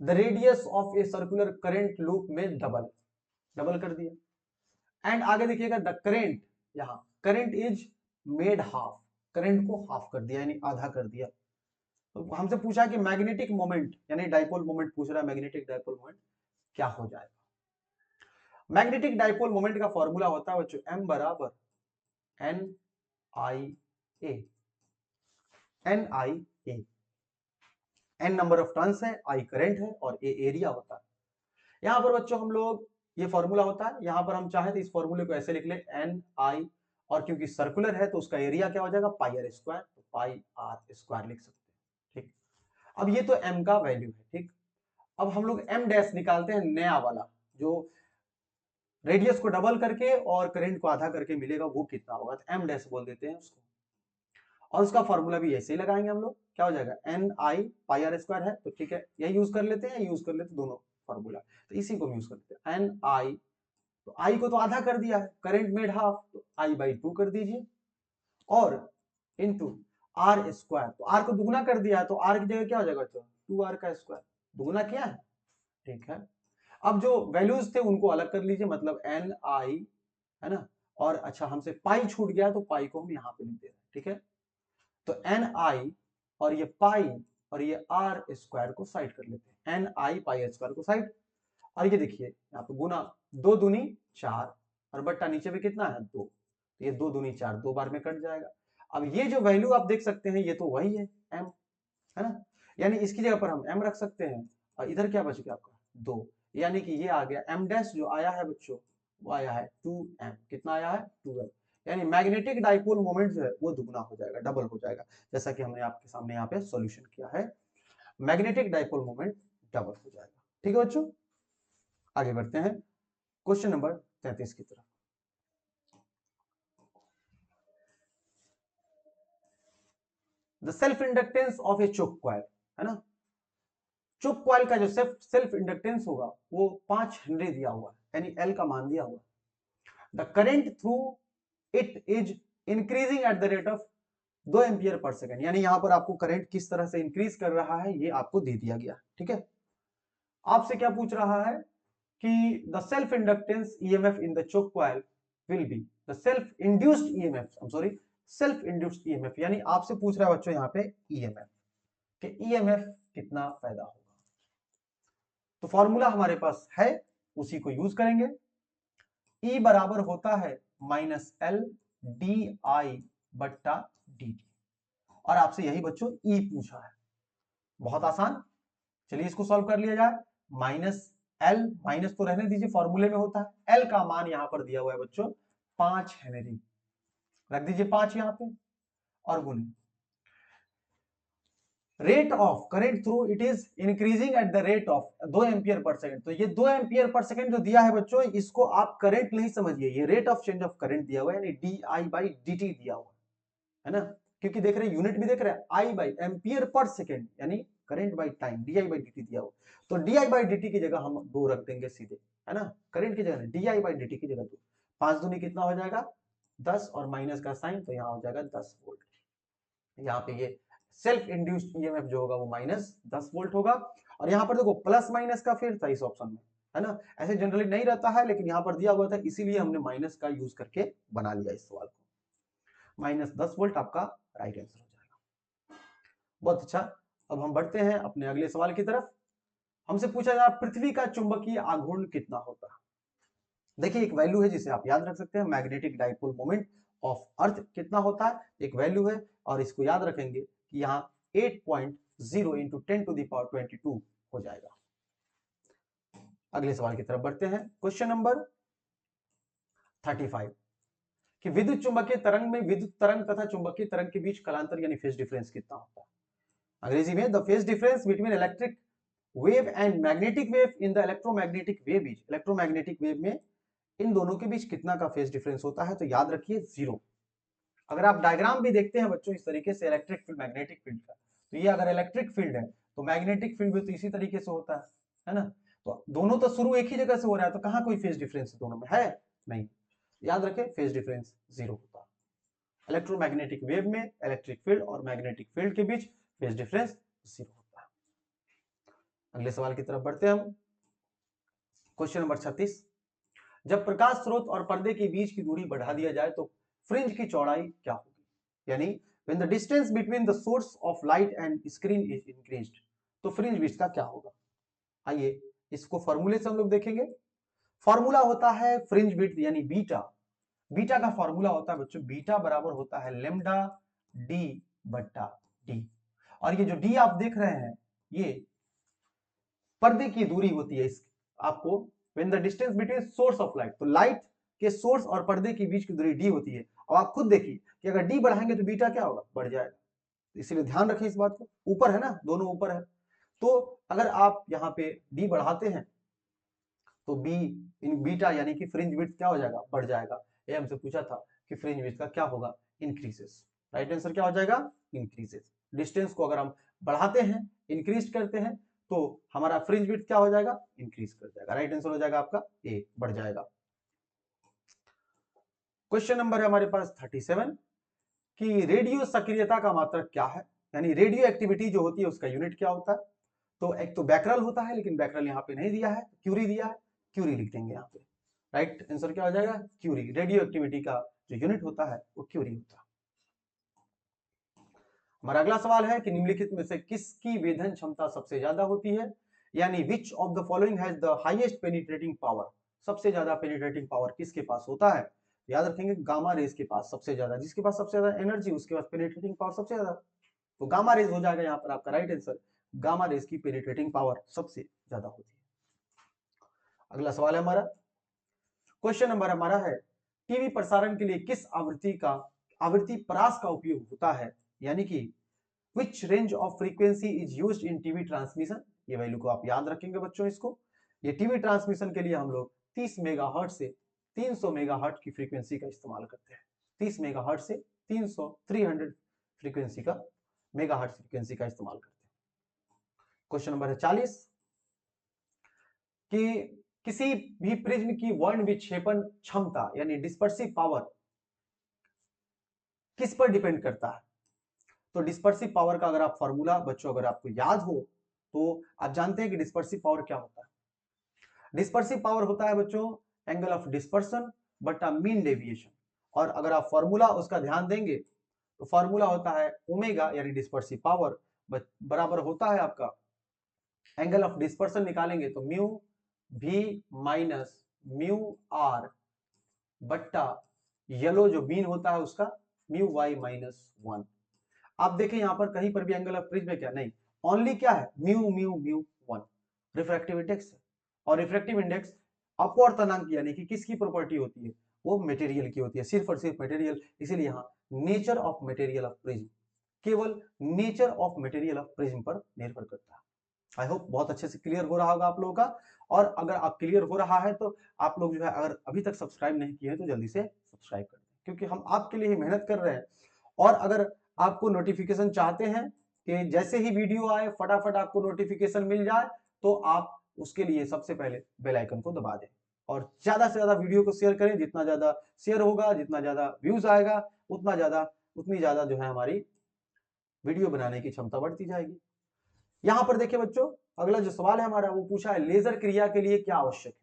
the radius of a circular current loop में डबल डबल कर दिया एंड आगे देखिएगा द करंट, यहां current is made half, current को हाफ कर दिया यानी आधा कर दिया। तो हमसे पूछा कि मैग्नेटिक मोमेंट यानी डाइपोल मोमेंट पूछ रहा है, मैग्नेटिक डाइपोल मोमेंट क्या हो जाएगा। मैग्नेटिक डाइपोल मोमेंट का फॉर्मूला होता है बच्चों m बराबर N I A, N I A, N number of turns है, आई करंट है और ए एरिया होता है। यहां पर बच्चों हम लोग ये फॉर्मूला होता है, यहां पर हम चाहे तो इस फॉर्मूले को ऐसे लिख ले एन आई, और क्योंकि सर्कुलर है तो उसका एरिया क्या हो जाएगा पाई आर स्क्वायर, तो पाई आर स्क्वायर लिख सकते हैं, ठीक। अब ये तो m का वैल्यू है, ठीक। अब हम लोग m डैश निकालते हैं, नया वाला जो रेडियस को डबल करके और करंट को आधा करके मिलेगा वो कितना होगा, तो m डैश बोल देते हैं उसको, और उसका फॉर्मूला भी ऐसे ही लगाएंगे हम लोग, क्या हो जाएगा N I pi R square है, तो ठीक है यही यूज कर लेते हैं, यूज कर लेते दोनों फॉर्मूला, तो इसी को यूज करते हैं एन आई, तो आई को तो आधा कर दिया है, करंट मेड हाफ, तो आई बाई 2 कर दीजिए और इनटू आर स्क्वायर, तो आर को दुगना कर दिया है तो आर की जगह क्या हो जाएगा बच्चों 2r का स्क्वायर, दुगना किया है, ठीक है। अब जो वैल्यूज थे उनको अलग कर लीजिए, मतलब एन आई है ना, और अच्छा हमसे पाई छूट गया तो पाई को हम यहाँ पे लिख दे रहे हैं, ठीक है। तो एन आई और ये पाई और ये आर स्क्वायर को साइड कर लेते हैं, एन आई पाई स्क्वायर को साइड, और ये देखिए यहाँ पे गुना, 2 दूनी 4 और बट्टा नीचे में कितना है 2, तो ये 2 दूनी 4 2 बार में कट जाएगा। अब ये जो वैल्यू आप देख सकते हैं ये तो वही है m, है ना, यानी इसकी जगह पर हम m रख सकते हैं, और इधर क्या बच गया आपका 2, यानी कि ये आ गया m डैश जो आया है बच्चों वो आया है 2m, कितना आया है 2m, यानी मैग्नेटिक डाइपोल मोमेंट जो है वो दुगना हो जाएगा, डबल हो जाएगा, जैसा कि हमने आपके सामने यहाँ पे सॉल्यूशन किया है, मैग्नेटिक डाइपोल मोमेंट डबल हो जाएगा, ठीक है बच्चों। आगे बढ़ते हैं क्वेश्चन नंबर 33 की तरफ। The self inductance of a choke coil, है ना, चोक कॉइल का जो सेल्फ इंडक्टेंस होगा वो 5 हेनरी दिया हुआ है, यानी एल का मान दिया हुआ है। The current through it is increasing at the rate of 2 ampere per second, यानी यहां पर आपको करंट किस तरह से इंक्रीज कर रहा है ये आपको दे दिया गया, ठीक है। आपसे क्या पूछ रहा है कि the self inductance EMF in the choke coil will be the self induced EMF, I am sorry self induced EMF, यानी आपसे पूछ रहा है बच्चों यहाँ पे ईएमएफ कि ईएमएफ कितना पैदा होगा। तो फॉर्मूला हमारे पास है उसी को यूज करेंगे, E बराबर होता है माइनस एल डी आई बट्टा डी टी, और आपसे यही बच्चों E पूछा है, बहुत आसान, चलिए इसको सॉल्व कर लिया जाए। माइनस एल, माइनस तो रहने दीजिए फॉर्मूले में होता है, एल का मान यहां पर दिया हुआ है बच्चों 5 हेनरी, रख दीजिए 5 यहां पे और गुने rate of current through it is increasing at the rate of 2 ampere per second, तो ये 2 एम्पियर पर सेकंड जो दिया है बच्चों इसको आप करंट नहीं समझिए, ये rate of change of current दिया हुआ है, यानी D I by D T दिया हुआ है ना, क्योंकि देख रहे हैं यूनिट भी देख रहे हैं आई बाई एम्पियर पर सेकंड, यानी current by time D I by D T दिया हुआ, तो D I by D T की जगह हम 2 रख देंगे सीधे, है ना, करंट की जगह D I by D T की जगह 2, 5 दूनी कितना हो जाएगा 10 और माइनस का साइन तो यहाँ हो जाएगा 10 वोल्ट, यहाँ पे ये सेल्फ इंड्यूस्ड ईएमएफ जो होगा वो माइनस 10 वोल्ट होगा, और यहाँ पर देखो प्लस माइनस का फिर था इस ऑप्शन में, है ना, ऐसे जनरली नहीं रहता है लेकिन यहाँ पर दिया हुआ था इसीलिए हमने माइनस का यूज करके बना लिया इस सवाल को, माइनस 10 वोल्ट आपका राइट आंसर हो जाएगा। बहुत अच्छा, अब हम बढ़ते हैं अपने अगले सवाल की तरफ। हमसे पूछा जा रहा पृथ्वी का चुंबकीय आघूर्ण कितना होता है। देखिए एक वैल्यू है जिसे आप याद रख सकते हैं, magnetic dipole moment of earth कितना होता है, एक वैल्यू है, और इसको याद रखेंगे कि यहाँ 8.0 इंटू 10⁻22 हो जाएगा। अगले सवाल की तरफ बढ़ते हैं। क्वेश्चन नंबर 35 कि विद्युत चुंबकीय तरंग में विद्युत तरंग तथा चुंबकीय तरंग के बीच कालांतर यानी फेज डिफरेंस कितना होता है। अंग्रेजी में the phase difference between electric wave and magnetic wave in the electromagnetic wave is, electromagnetic wave में इन दोनों के बीच कितना का फेज डिफरेंस होता है, तो याद रखिए 0। अगर आप डायग्राम भी देखते हैं बच्चों इस तरीके से इलेक्ट्रिक फील्ड मैग्नेटिक फील्ड का, तो ये अगर इलेक्ट्रिक फील्ड है तो मैग्नेटिक फील्ड भी तो इसी तरीके से होता है ना। तो दोनों तो शुरू एक ही जगह से हो रहा है, तो कहां कोई फेज डिफरेंस दोनों में है, नहीं। याद रखें फेज डिफरेंस 0 होता है। इलेक्ट्रोमैग्नेटिक वेव में इलेक्ट्रिक फील्ड और मैग्नेटिक फील्ड के बीच फेज डिफरेंस 0 होता है। अगले सवाल की तरफ बढ़ते हैं हम। क्वेश्चन नंबर 36 जब प्रकाश स्रोत और पर्दे के बीच की दूरी बढ़ा दिया जाए तो फ्रिंज की चौड़ाई क्या होगी, यानी when the distance between the source of light and screen is increased, तो फ्रिंज विड्थ का क्या होगा। आइए इसको फॉर्मूले से हम लोग देखेंगे। फॉर्मूला होता है फ्रिंज विड्थ यानी बीटा। बीटा का फॉर्मूला होता है बच्चों, बीटा बराबर होता है लेमडा डी बट्टा डी, और ये जो डी आप देख रहे हैं ये पर्दे की दूरी होती है। इस आपको when the distance between source of light, तो लाइट के सोर्स और पर्दे के बीच की दूरी डी होती है। और आप खुद देखिए कि अगर डी बढ़ाएंगे तो बीटा क्या होगा, बढ़ जाएगा। इसीलिए ध्यान रखें इस बात को, ऊपर है ना, दोनों ऊपर है। तो अगर आप यहाँ पे डी बढ़ाते हैं तो बी इन बीटा यानी कि फ्रिंज विड्थ क्या हो जाएगा, बढ़ जाएगा। ये हमसे पूछा था कि फ्रिंज विड्थ का क्या होगा, इंक्रीजेस। राइट आंसर क्या हो जाएगा, इंक्रीजेस। डिस्टेंस को अगर हम बढ़ाते हैं, इंक्रीज करते हैं, तो हमारा फ्रिंज विड्थ क्या हो जाएगा, इंक्रीज कर जाएगा। राइट आंसर हो जाएगा आपका ए, बढ़ जाएगा। क्वेश्चन नंबर है हमारे पास 37 कि रेडियो सक्रियता का मात्रक क्या है, यानी रेडियो एक्टिविटी जो होती है उसका यूनिट क्या होता है। तो एक तो बैकरल होता है, लेकिन बैकरल यहाँ पे नहीं दिया है, क्यूरी दिया है, क्यूरी लिख देंगे यहाँ पे। राइट आंसर क्या हो जाएगा, क्यूरी। रेडियो एक्टिविटी का जो यूनिट होता है वो क्यूरी होता है। हमारा अगला सवाल है कि निम्नलिखित में से किसकी वेधन क्षमता सबसे ज्यादा होती है, यानी which of the following has the highest penetrating power, सबसे ज्यादा पेनिट्रेटिंग पावर किसके पास होता है। याद रखेंगे गामा रेज के पास सबसे ज्यादा, जिसके पास सबसे ज्यादा एनर्जी उसके पास पेनिट्रेटिंग पावर सबसे ज्यादा, तो गामा रेज हो जाएगा यहाँ पर आपका राइट आंसर। गामा रेज की पेनिट्रेटिंग पावर सबसे ज्यादा होती है। अगला सवाल है हमारा, क्वेश्चन नंबर हमारा है टीवी प्रसारण के लिए किस आवृत्ति परास का उपयोग होता है, यानी कि which range of frequency is used in TV transmission. ये वैल्यू को आप याद रखेंगे बच्चों इसको। ये टीवी ट्रांसमिशन के लिए हम लोग 30 मेगाहर्ट्ज से 300 मेगाहर्ट्ज की फ्रीक्वेंसी का इस्तेमाल करते हैं। 30 मेगाहर्ट्ज से 300 फ्रीक्वेंसी का मेगाहर्ट्ज फ्रीक्वेंसी का इस्तेमाल करते हैं। क्वेश्चन नंबर है 40 कि किसी भी प्रिज्म की वर्ण विक्षेपण क्षमता यानी डिस्पर्सिव पावर किस पर डिपेंड करता है। तो डिस्पर्सिव पावर का अगर आप फॉर्मूला बच्चों अगर आपको याद हो तो आप जानते हैं कि डिस्पर्सिव पावर क्या होता है। डिस्पर्सिव पावर होता है बच्चों एंगल ऑफ डिस्पर्सन बटा मीन डेविएशन, और अगर आप फॉर्मूला उसका ध्यान देंगे तो फॉर्मूला होता है ओमेगा यानी डिस्पर्सिव पावर बराबर होता है आपका एंगल ऑफ डिस्पर्सन निकालेंगे तो म्यू भी माइनस म्यू आर बट्टा येलो जो मीन होता है उसका म्यू वाई माइनस 1। आप देखें यहां पर कहीं पर भी एंगल ऑफ प्रिज्म है क्या, नहीं, ओनली क्या है mu mu mu 1 refractive index है। और रिफ्रैक्टिव इंडेक्स अपवर्तनांक यानी कि किसकी प्रॉपर्टी होती है, वो मटेरियल की होती है, सिर्फ और सिर्फ मटेरियल। इसीलिए यहां nature of material of prism, केवल nature of material of prism पर निर्भर करता है। आई होप बहुत अच्छे से क्लियर हो रहा होगा आप लोगों का। और अगर आप क्लियर हो रहा है तो आप लोग जो है अगर अभी तक सब्सक्राइब नहीं किए हैं तो जल्दी से सब्सक्राइब कर दें, क्योंकि हम आपके लिए ही मेहनत कर रहे हैं। और अगर आपको नोटिफिकेशन चाहते हैं कि जैसे ही वीडियो आए फटाफट आपको नोटिफिकेशन मिल जाए, तो आप उसके लिए सबसे पहले बेल आइकन को दबा दें और ज्यादा से ज्यादा वीडियो को शेयर करें। जितना ज्यादा शेयर होगा, जितना ज्यादा व्यूज आएगा, उतनी ज्यादा जो है हमारी वीडियो बनाने की क्षमता बढ़ती जाएगी। यहां पर देखिए बच्चों, अगला जो सवाल है हमारा वो पूछा है लेजर क्रिया के लिए क्या आवश्यक है।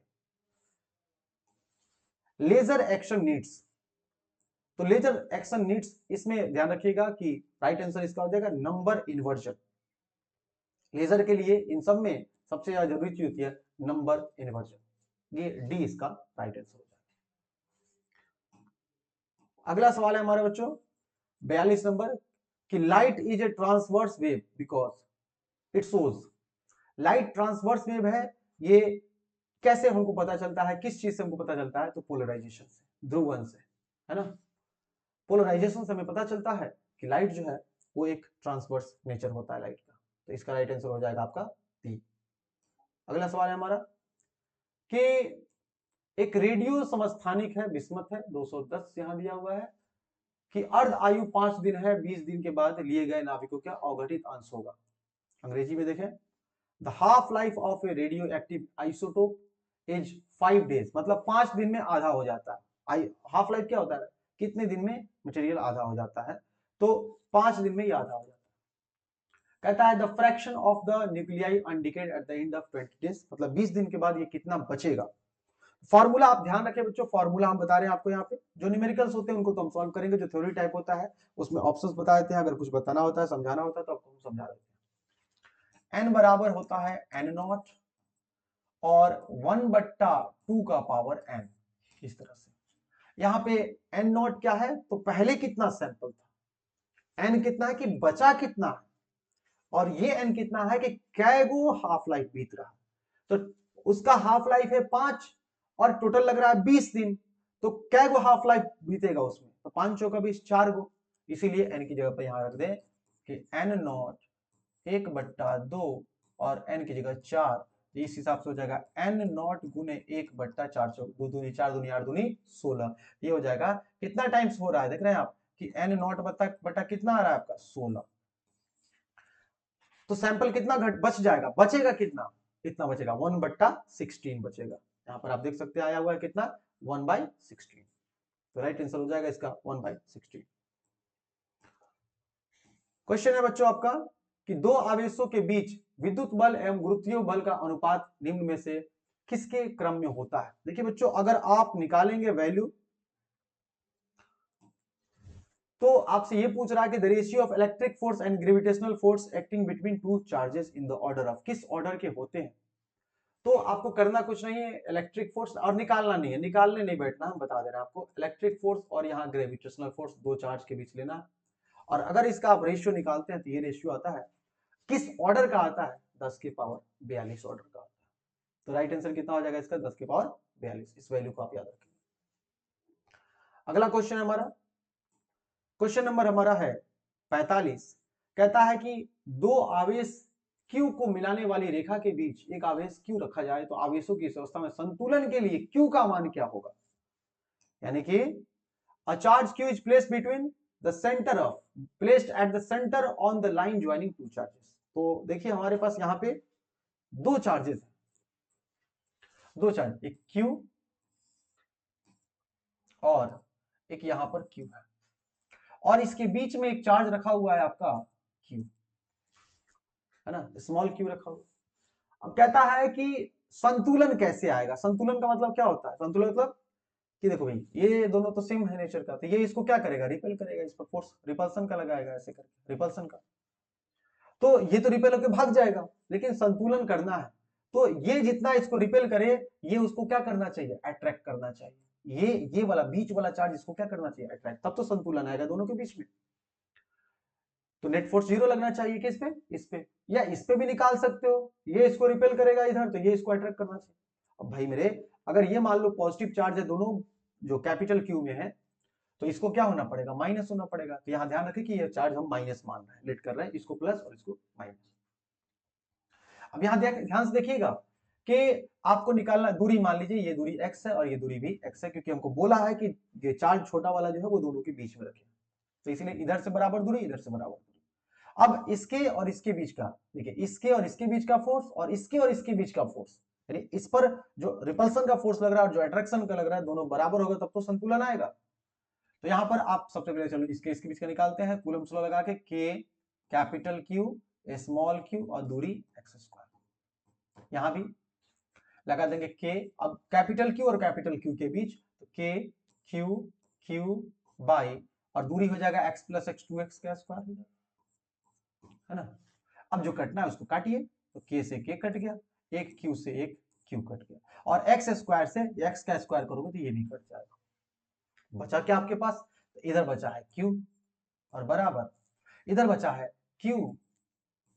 लेजर एक्शन नीड्स, तो लेजर एक्शन नीड्स इसमें ध्यान रखिएगा कि राइट आंसर इसका हो जाएगा नंबर इन्वर्जन। लेजर के लिए इन सब में सबसे ज्यादा जरूरी चीज होती है नंबर इन्वर्जन। ये डी इसका राइट आंसर हो जाएगा। अगला सवाल है हमारे बच्चों 42 नंबर कि light is a transverse wave because it shows, light transverse wave है, ये कैसे हमको पता चलता है, किस चीज से हमको पता चलता है, तो पोलराइजेशन से, ध्रुवन से, है ना। पोलराइजेशन से हमें पता चलता है कि लाइट जो है वो एक ट्रांसवर्स नेचर होता है लाइट का, तो इसका राइट आंसर हो जाएगा आपका डी। अगला सवाल है हमारा कि एक रेडियो समस्थानिक है, बिस्मत है, 210 यहां दिया हुआ है कि अर्ध आयु 5 दिन है, 20 दिन के बाद लिए गए नाभिकों का अवघटित अंश होगा। अंग्रेजी में देखें, the half life of A radio active isotope is 5 days, मतलब 5 दिन में आधा हो जाता है। हाफ लाइफ क्या होता है, कितने दिन में मटेरियल आधा हो जाता है, तो 5 दिन में ही आधा हो जाता है। कहता है the fraction of the nuclei undecayed at the end of 20 days, मतलब 20 दिन के बाद ये कितना बचेगा। फॉर्मूला आप ध्यान रखें बच्चों, फॉर्मूला हम बता रहे हैं आपको यहाँ पे, जो न्यूमेरिकल्स होते हैं उनको तो हम सॉल्व करेंगे, जो थ्योरी टाइप होता है उसमें ऑप्शंस बता देते हैं, अगर कुछ बताना होता है समझाना होता है तो आपको हम समझा देते हैं। n बराबर होता है n नॉट और 1/2 का पावर n, इस तरह से। यहाँ पे n नॉट क्या है, तो पहले कितना सैंपल था, n कितना है कि बचा कितना है, और ये n कितना है कि कैगो हाफ लाइफ बीत रहा है, तो उसका हाफ लाइफ है 5 और टोटल लग रहा है 20 दिन, तो कैगो हाफ लाइफ बीतेगा उसमें, तो 5 चौका 20, 4 गो, इसीलिए n की जगह पर यहां रख दें कि n नॉट 1/2 और n की जगह 4, इस हिसाब से हो जाएगा n नॉट गुने 1/4, 2 दूनी 4 दूनी 8 दूनी 16, ये हो जाएगा कितना टाइम्स हो रहा है, देख रहे हैं आप कि n नॉट बटा कितना आ रहा है आपका 16, तो सैंपल कितना बच जाएगा, बचेगा कितना, कितना बचेगा 1/16 बचेगा, यहां पर आप देख सकते हैं आया हुआ है कितना 1/16, तो राइट आंसर हो जाएगा इसका 1/16। क्वेश्चन है बच्चों आपका कि दो आवेशों के बीच विद्युत बल एवं गुरुत्वीय बल का अनुपात निम्न में से किसके क्रम में होता है। देखिए बच्चों, अगर आप निकालेंगे वैल्यू, तो आपसे ये पूछ रहा है कि the ratio of electric force and gravitational force acting between two charges in the order of, किस ऑर्डर के होते हैं। तो आपको करना कुछ नहीं है, इलेक्ट्रिक फोर्स और निकालना नहीं है, निकालने नहीं बैठना, हम बता दे रहे हैं आपको, इलेक्ट्रिक फोर्स और यहाँ ग्रेविटेशनल फोर्स, दो चार्ज के बीच लेना है, और अगर इसका आप रेशियो निकालते हैं तो ये रेशियो आता है, किस ऑर्डर का आता है, 10 की पावर 42 ऑर्डर का आता है, तो राइट आंसर कितना हो जाएगा इसका 10 की पावर 42, इस वैल्यू को आप याद रखें। अगला क्वेश्चन है हमारा, क्वेश्चन नंबर हमारा है 45, कहता है कि दो आवेश Q को मिलाने वाली रेखा के बीच एक आवेश Q रखा जाए तो आवेशों की इस अवस्था में संतुलन के लिए Q का मान क्या होगा, यानी कि a charge Q is placed between the center of, placed at the center on the line joining two charges। तो देखिए हमारे पास यहाँ पे दो चार्जेस हैं, दो चार्ज, एक Q और एक यहां पर Q है, और इसके बीच में एक चार्ज रखा हुआ है आपका Q, है ना, स्मॉल Q रखा हुआ। अब कहता है कि संतुलन कैसे आएगा, संतुलन का मतलब क्या होता है, संतुलन मतलब कि देखो भाई ये दोनों तो सेम है नेचर का, तो ये इसको क्या करेगा, रिपेल करेगा, इस पर फोर्स रिपल्सन का लगाएगा, ऐसे करके रिपल्सन का, तो ये तो रिपेल होकर भाग जाएगा, लेकिन संतुलन करना है तो ये जितना इसको रिपेल करे, ये उसको क्या करना चाहिए, अट्रैक्ट करना चाहिए, ये वाला बीच वाला चार्ज इसको क्या करना चाहिए, अट्रैक्ट, तब तो संतुलन आएगा दोनों के बीच में। तो नेट फोर्स 0 लगना चाहिए किस पे, इस पे, या इस पे भी निकाल सकते हो, ये इसको रिपेल करेगा इधर तो ये इसको अट्रैक्ट करना चाहिए। अब भाई मेरे, अगर ये मान लो पॉजिटिव चार्ज है दोनों जो कैपिटल क्यू में है, तो इसको क्या होना पड़ेगा, माइनस होना पड़ेगा, तो यहां ध्यान रखें कि ये चार्ज हम माइनस मान रहे हैं, लेट कर रहे हैं, इसको प्लस और इसको माइनस। अब यहां ध्यान से देखिएगा कि आपको निकालना, दूरी मान लीजिए ये दूरी x है और ये दूरी भी x है, क्योंकि हमको बोला है कि ये चार्ज छोटा वाला जो है वो दोनों के बीच में रखें, तो इसलिए इधर से बराबर दूरी, इधर से बराबर दूरी। अब इसके और इसके बीच का, देखिए इसके और इसके बीच का फोर्स और इसके और इसके बीच का फोर्स, यानी इस पर जो रिपल्सन का फोर्स लग रहा है और जो अट्रैक्शन का लग रहा है, दोनों बराबर होगा तब तो संतुलन आएगा। तो यहां पर आप सबसे पहले चलो इसके बीच का निकालते हैं, कूलम्ब लॉ लगा के, के कैपिटल क्यू स्मॉल क्यू और दूरी x स्क्वायर, यहां भी लगा देंगे के, अब कैपिटल क्यू और कैपिटल क्यू के बीच, तो के क्यू क्यू बाई, और दूरी हो जाएगा x प्लस एक्स 2x का स्क्वायर हो जाएगा, है ना। अब जो कटना है उसको काटिए, तो k से k कट गया, एक q से एक q कट गया, और x स्क्वायर से x का स्क्वायर करोगे तो ये भी कट जाएगा, बचा क्या आपके पास, तो इधर बचा है Q और बराबर इधर बचा है Q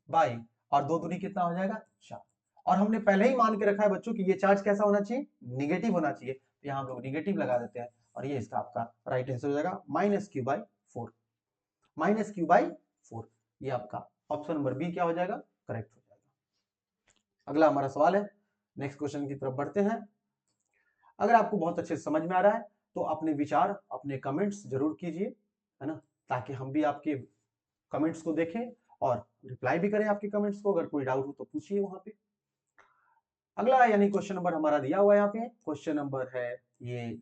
बाई और 2 दूनी कितना हो जाएगा 4। और हमने पहले ही मान के रखा है बच्चों कि ये चार्ज कैसा होना चाहिए, निगेटिव होना चाहिए, तो यहाँ हम लोग निगेटिव लगा देते हैं और ये इसका आपका राइट आंसर हो जाएगा -Q/4, -Q/4। ये आपका ऑप्शन नंबर बी क्या हो जाएगा, करेक्ट हो जाएगा। अगला हमारा सवाल है, नेक्स्ट क्वेश्चन की तरफ बढ़ते हैं। अगर आपको बहुत अच्छे से समझ में आ रहा है तो अपने विचार, अपने कमेंट्स जरूर कीजिए, है ना, ताकि हम भी आपके कमेंट्स को देखें और रिप्लाई भी करें आपके कमेंट्स को। अगर कोई डाउट हो तो पूछिए वहां पे। अगला यानी क्वेश्चन नंबर हमारा दिया हुआ है यहाँ पे, क्वेश्चन नंबर है ये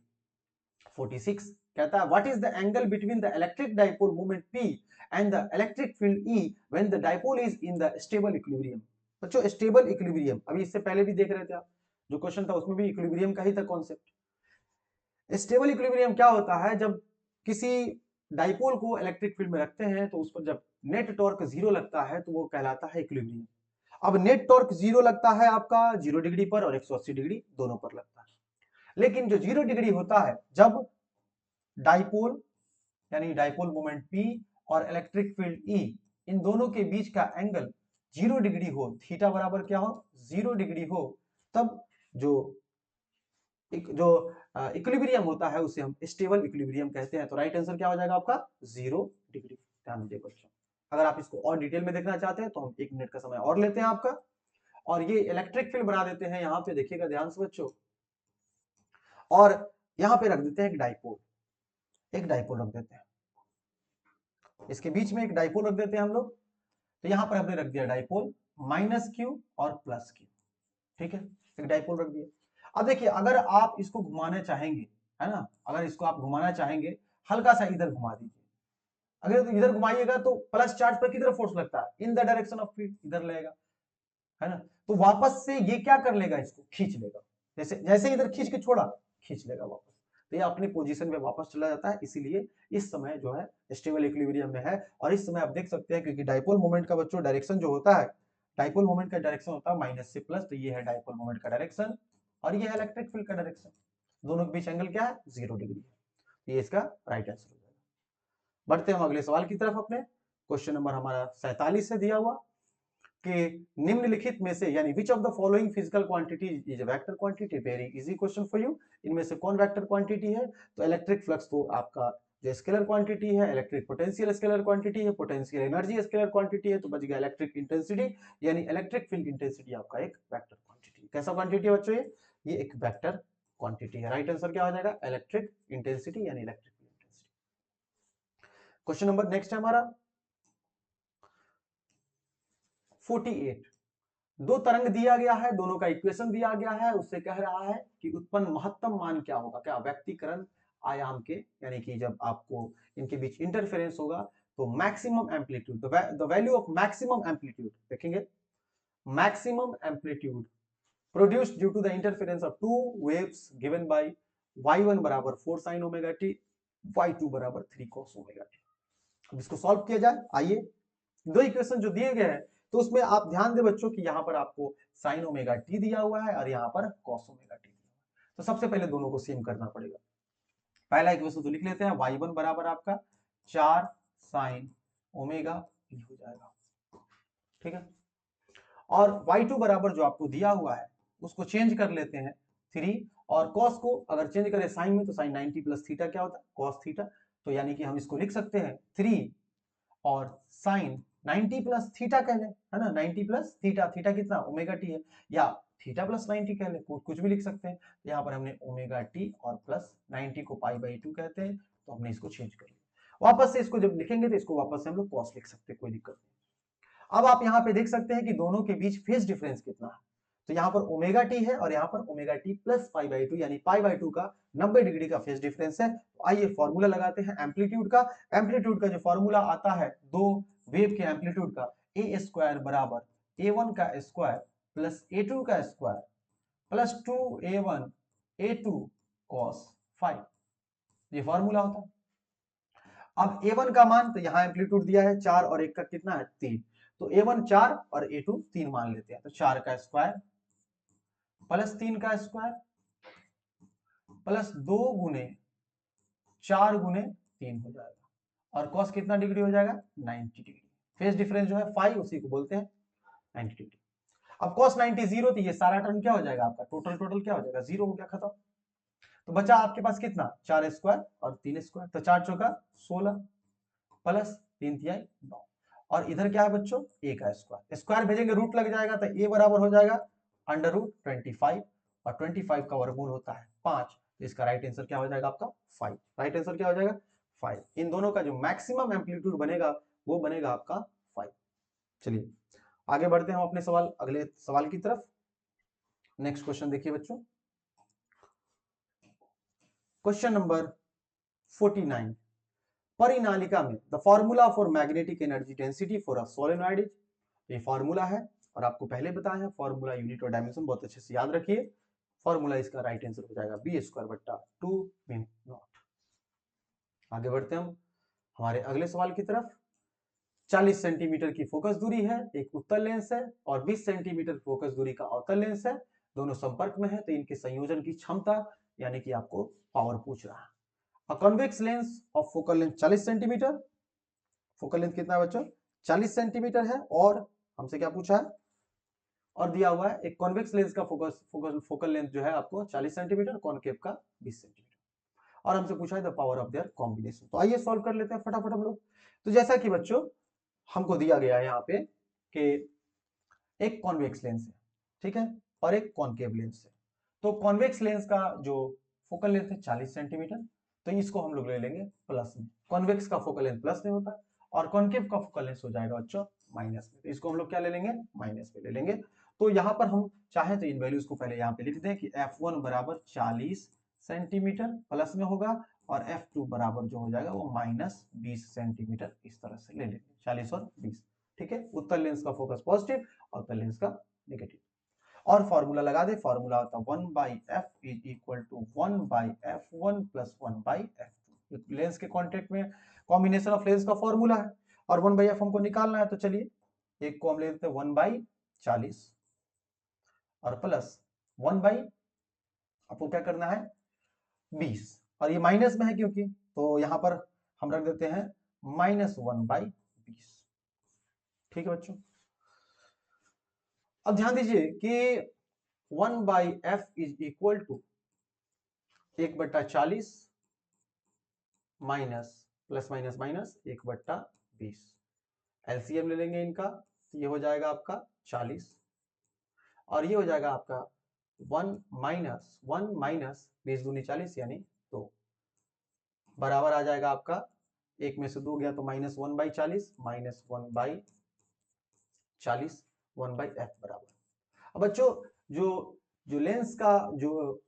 46। कहता है what is the angle between the electric dipole moment P and the electric field E when the dipole is in the stable equilibrium. बच्चों स्टेबल इक्विलिब्रियम अभी इससे पहले भी देख रहे थे आप, जो क्वेश्चन था उसमें भी इक्विलिब्रियम का ही था कॉन्सेप्ट। स्टेबल इक्विलिब्रियम क्या होता है, जब किसी डाइपोल को इलेक्ट्रिक फील्ड में रखते हैं तो उस पर जब नेट टॉर्क 0 लगता है तो वो कहलाता है इक्विलिब्रियम। अब नेट टॉर्क 0 लगता है आपका 0 डिग्री पर और 180 डिग्री दोनों पर लगता है। लेकिन जो 0 डिग्री होता है जब डाइपोल यानी डाइपोल मोमेंट P और इलेक्ट्रिक फील्ड E इन दोनों के बीच का एंगल 0 डिग्री हो, थीटा बराबर क्या हो 0 डिग्री हो, तब जो इक्विलिब्रियम होता है उसे हम स्टेबल इक्विलिब्रियम कहते हैं। तो राइट आंसर क्या हो जाएगा आपका 0 डिग्री। ध्यान दीजिए बच्चों, अगर आप इसको और डिटेल में देखना चाहते हैं तो हम 1 मिनट का समय और लेते हैं आपका, और ये इलेक्ट्रिक फील्ड बना देते हैं यहाँ पे, देखिएगा ध्यान से बच्चों, और यहाँ पे रख देते हैं एक डाइपोल, रख देते हैं, इसके बीच में एक डाइपोल रख देते हैं हम लोग। तो यहाँ पर हमने रख दिया डाइपोल -Q और +Q, ठीक है, एक डाइपोल रख दिया। अब देखिए अगर आप इसको घुमाना चाहेंगे, है ना, अगर इसको आप घुमाना चाहेंगे, हल्का सा इधर घुमा दीजिए, अगर तो इधर घुमाइएगा तो प्लस चार्ज पर किधर फोर्स लगता है, in the direction of field, इधर लगेगा, है ना, तो वापस से ये क्या कर लेगा, इसको खींच लेगा, जैसे जैसे इधर खींच के छोड़ा, खींच लेगा वापस, तो ये अपने पोजीशन में वापस चला जाता है। इसीलिए इस समय जो है स्टेबल इक्विलिब्रियम में है। और इस समय आप देख सकते हैं क्योंकि डाइपोल मोमेंट का बच्चों डायरेक्शन जो होता है, डाइपोल मोमेंट का डायरेक्शन होता है माइनस से प्लस, तो ये है डाइपोल मोमेंट का डायरेक्शन और ये है इलेक्ट्रिक फील्ड का डायरेक्शन, दोनों के बीच एंगल क्या है 0 डिग्री है। ये इसका राइट आंसर हो जाएगा। बढ़ते हम अगले सवाल की तरफ अपने, क्वेश्चन नंबर हमारा 47 से दिया हुआ कि निम्नलिखित में से यानी which of the following physical quantity is a vector quantity, very easy question for you, इनमें से कौन वेक्टर क्वांटिटी है, तो इलेक्ट्रिक फ्लक्स तो आपका जो स्केलर क्वांटिटी है, इलेक्ट्रिक पोटेंशियल स्केलर क्वांटिटी है, पोटेंशियल एनर्जी स्केलर क्वांटिटी है, तो बच गया इलेक्ट्रिक इंटेंसिटी यानी इलेक्ट्रिक फील्ड इंटेंसिटी आपका एक वेक्टर क्वांटिटी। कैसा क्वांटिटी है बच्चों, ये एक वेक्टर क्वांटिटी है। राइट आंसर क्या हो जाएगा, इलेक्ट्रिक इंटेंसिटी यानी electric field intensity. Question number next है हमारा 48। दो तरंग दिया गया है, दोनों का इक्वेशन दिया गया है, उससे कह रहा है कि उत्पन्न महत्तम मान क्या होगा, क्या व्यक्तिकरण आयाम के, यानी कि जब आपको इनके बीच इंटरफेरेंस होगा तो maximum amplitude, the value of maximum amplitude देखेंगे, maximum amplitude produced due to the interference of two waves given by y1 बराबर 4 sin ओमेगा टी, y2 बराबर 3 cos ओमेगा टी। अब इसको सॉल्व किया जाए, आइए, दो इक्वेशन जो दिए गए हैं तो उसमें आप ध्यान दें बच्चों कि यहाँ पर आपको साइन ओमेगा टी दिया हुआ है और यहाँ पर कॉस ओमेगा टी दिया हुआ है। तो सबसे पहले दोनों को सेम करना पड़ेगा। पहला इक्वेशन तो लिख लेते हैं, y1 बराबर आपका 4 साइन ओमेगा टी हो जाएगा, ठीक है, और y2 बराबर जो आपको दिया हुआ है उसको चेंज कर लेते हैं 3, और कॉस को अगर चेंज करें साइन में तो साइन 90 प्लस थीटा क्या होता है कॉस थीटा, तो यानी कि हम इसको लिख सकते हैं 3 और साइन 90 प्लस थीटा कह ले, है ना, 90 प्लस थीटा, थीटा कितना ओमेगा टी है, या थीटा प्लस 90 कह ले, कुछ भी लिख सकते हैं। यहाँ पर हमने ओमेगा टी और प्लस 90 को पाई बाई 2 कहते हैं, तो हमने इसको चेंज कर लिया। वापस से इसको जब लिखेंगे तो इसको वापस से हम लोग कॉस लिख सकते हैं, कोई दिक्कत नहीं। अब आप यहाँ पे देख सकते हैं कि दोनों के बीच फेज डिफरेंस कितना है, तो यहाँ पर ओमेगा टी है और यहाँ पर omega T plus pi by 2 यानी पाई बाई 2 का 90 डिग्री का फेज डिफरेंस है। तो आइए फॉर्मूला लगाते हैं एम्पलीट्यूड का। एम्पलीट्यूड का जो फॉर्मूला आता है दो वेव के एम्पलीट्यूड का, ए स्क्वायर बराबर a1 का स्क्वायर प्लस a2 का square plus 2a1 a2 cos 5, ये फॉर्मूला होता है। अब a1 का मान, तो यहाँ एम्पलीट्यूड दिया है 4 और 1 का कितना है 3, तो a1 4 और a2 3 मान लेते हैं, तो 4 का स्क्वायर प्लस 3 का स्क्वायर प्लस 2 गुने 4 गुने 3 हो जाएगा। और कॉस कितना डिग्री हो जाएगा 90 डिग्री। फेज डिफरेंस जो है फाई उसी को बोलते हैं 90 डिग्री। अब cos 90 जीरो, तो ये सारा टर्म क्या हो जाएगा आपका, टोटल क्या हो जाएगा, जीरो हो गया, खत्म। तो बचा आपके पास कितना 4 स्क्वायर और 3 स्क्वायर, तो 4 चौका 16 प्लस 3 तिहाई 9, और इधर क्या है बच्चों a का स्क्वायर, स्क्वायर भेजेंगे रूट लग जाएगा, तो a बराबर हो जाएगा अंडर रूट 25, और 25 का वर्गमूल होता है 5, तो इसका राइट आंसर क्या हो जाएगा आपका 5। राइट आंसर क्या हो जाएगा 5। इन दोनों का जो मैक्सिमम एम्पलीट्यूड बनेगा वो बनेगा आपका 5। चलिए आगे बढ़ते हैं हम अपने अगले सवाल की तरफ। नेक्स्ट क्वेश्चन देखिए बच्चों, क्वेश्चन नंबर 49। परिनालिका में the formula for magnetic energy density for a solenoid is, ये फॉर्मूला है और आपको पहले बताया है फॉर्मूला, यूनिट और डायमेंशन बहुत अच्छे से याद रखिए। फॉर्मूला इसका राइट आंसर हो जाएगा बी स्क्वायर बट्टा 2 म्यू नॉट। आगे बढ़ते हम हमारे अगले सवाल की तरफ। 40 सेंटीमीटर की फोकस दूरी है, एक उत्तल लेंस है और 20 सेंटीमीटर फोकस दूरी का अवतल लेंस है, दोनों संपर्क में है, तो इनके संयोजन की क्षमता यानी कि आपको पावर पूछ रहा है। A convex lens of focal length 40 centimetre, focal length कितना है बच्चों 40 सेंटीमीटर है, और हमसे क्या पूछा है, और दिया हुआ है एक कॉन्वेक्स लेंस का फोकल लेंथ जो है आपको 40 सेंटीमीटर, कॉनकेव का 20 सेंटीमीटर, और हमसे पूछा है the power of their combination. तो आइए सॉल्व कर लेते हैं फटाफट हम लोग। तो जैसा कि बच्चों हमको दिया गया है यहाँ पे कि एक कॉन्वेक्स लेंस है, ठीक है, और एक कॉनकेव लेंस है। तो कॉन्वेक्स लेंस का जो फोकल लेंथ है 40 सेंटीमीटर, तो इसको हम लोग ले लेंगे प्लस में, कॉन्वेक्स का फोकल लेंथ प्लस में होता है और कॉनकेव का फोकल लेंथ हो जाएगा बच्चों माइनस में, तो इसको हम लोग क्या ले लेंगे माइनस में ले लेंगे। तो यहाँ पर हम चाहे तो इन वैल्यूज को पहले यहाँ पे लिख दें कि F1 बराबर 40 सेंटीमीटर प्लस में होगा, और F2 बराबर जो हो जाएगा वो माइनस 20 सेंटीमीटर, इस तरह से ले लेंगे 40 और 20, ठीक है। उत्तल लेंस का फोकस पॉजिटिव और उत्तल लेंस का नेगेटिव, और फॉर्मूला लगा दे, फॉर्मूला होता है 1/f is equal to 1/f1 plus 1/f2। Lens के कॉन्टेक्ट में कॉम्बिनेशन ऑफ लेंस का फॉर्मूला है, और 1/f हमको निकालना है, तो चलिए एक को हम ले लेते हैं 1/40 और प्लस 1/ आपको क्या करना है 20, और ये माइनस में है क्योंकि, तो यहां पर हम रख देते हैं -1/20, ठीक है बच्चों। अब ध्यान दीजिए कि 1/f is equal to 1/40 minus plus minus minus 1/20, LCM ले लेंगे इनका, तो ये हो जाएगा आपका 40, और ये हो जाएगा आपका 1 माइनस 20 दूनी 40 यानी 2, बराबर आ जाएगा आपका, एक में से 2 गया तो -1/40 माइनस 1/40 1/f बराबर। अब बच्चों जो जो लेंस का जो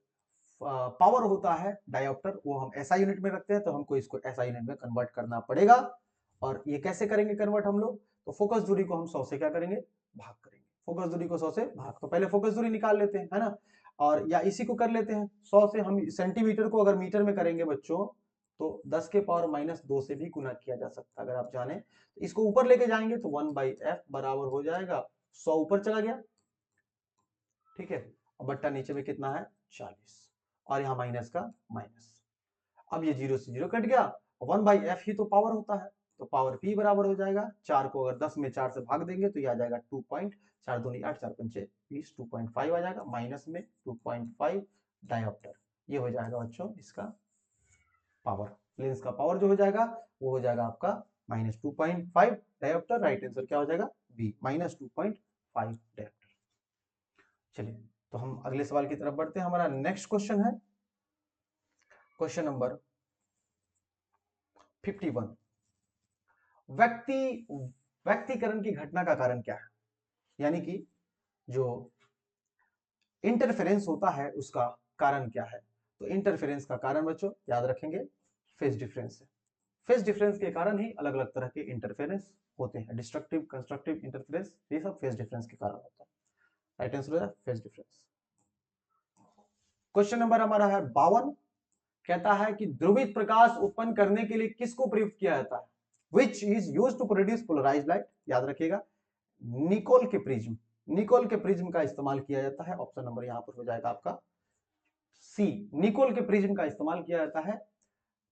पावर होता है डायोप्टर, वो हम ऐसा यूनिट में रखते हैं, तो हमको इसको ऐसा यूनिट में कन्वर्ट करना पड़ेगा। और ये कैसे करेंगे कन्वर्ट हम लोग, तो फोकस दूरी को हम 100 से क्या करेंगे भाग करेंगे, फोकस दूरी को 100 से भाग, तो पहले फोकस दूरी निकाल लेते हैं, है ना, और या इसी को कर लेते हैं 100 से, हम सेंटीमीटर को अगर मीटर में करेंगे बच्चों तो 10 के पावर -2 से भी गुना किया जा सकता है, अगर आप जाने तो इसको ऊपर लेके जाएंगे तो 1/f बराबर हो जाएगा 100 ऊपर चला गया, ठीक है, और बट्टा नीचे में कितना है 40, और यहाँ माइनस का माइनस, अब ये 0 से 0 कट गया, 1/f ही तो पावर होता है, तो पावर p बराबर हो जाएगा 4 को अगर 10 में 4 से भाग देंगे तो ये आ जाएगा 2.4 दूनी 8 4 पंचे 20, 2.5 आ जाएगा, माइनस में 2.5 डायोप्टर, ये हो जाएगा बच्चों इसका पावर, लेंस का पावर जो हो जाएगा वो हो जाएगा आपका -2.5 डायोप्टर। राइट आंसर क्या हो जाएगा बी -2.5 डायोप्टर। चलिए तो हम अगले सवाल की तरफ बढ़ते हैं। हमारा नेक्स्ट क्वेश्चन है क्वेश्चन नंबर 51। व्यक्तिकरण की घटना का कारण क्या है, यानी कि जो इंटरफेरेंस होता है उसका कारण क्या है। तो इंटरफेरेंस का कारण बच्चों याद रखेंगे फेज डिफरेंस है, फेज डिफरेंस के कारण ही अलग अलग तरह के इंटरफेरेंस होते हैं, डिस्ट्रक्टिव कंस्ट्रक्टिव इंटरफेरेंस, ये सब फेज डिफरेंस के कारण होता है। राइट आंसर है फेज डिफरेंस। क्वेश्चन नंबर हमारा है 52, कहता है कि ध्रुवित प्रकाश उत्पन्न करने के लिए किसको प्रयुक्त किया जाता है, which is use to produce polarised light, याद रखिएगा निकोल के प्रिज्म, निकोल के प्रिज्म का इस्तेमाल किया जाता है, ऑप्शन नंबर यहां पर हो जाएगा आपका सी, निकोल के प्रिज्म का इस्तेमाल किया जाता है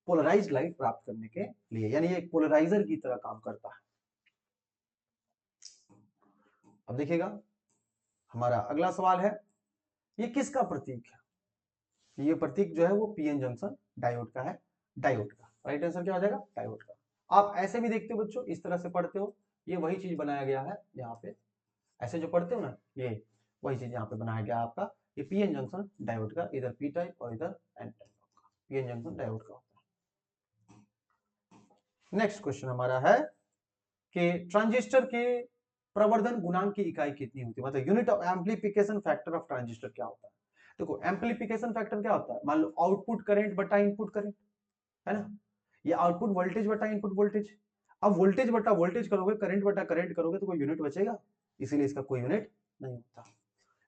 पोलराइज्ड लाइट प्राप्त करने के लिए, यानी ये एक पोलराइजर की तरह काम करता है। अब देखिएगा हमारा अगला सवाल है, ये किसका प्रतीक है? ये प्रतीक जो है वो पीएन जंक्शन डायोड का है, डायोड का। राइट आंसर क्या हो जाएगा? डायोड का। आप ऐसे भी देखते हो बच्चों, इस तरह से पढ़ते हो, ये वही चीज बनाया गया है यहाँ पे, ऐसे जो पढ़ते हो ना, ये वही चीज यहाँ पे बनाया गया आपका, ये पीएन जंक्शन डायोड का, इधर पी टाइप और इधर एन टाइप का पीएन जंक्शन डायोड का होता है। नेक्स्ट क्वेश्चन हमारा है कि ट्रांजिस्टर के प्रवर्धन गुणांक की इकाई कितनी होती है, मतलब unit of amplification factor of transistor क्या होता है? देखो एम्प्लीफिकेशन फैक्टर क्या होता है, मान लो आउटपुट करंट बटा इनपुट करंट, है ना, ये आउटपुट वोल्टेज बटा इनपुट वोल्टेज। अब वोल्टेज बटा वोल्टेज करोगे, करंट बटा करंट करोगे तो कोई यूनिट बचेगा? इसीलिए इसका कोई यूनिट नहीं होता,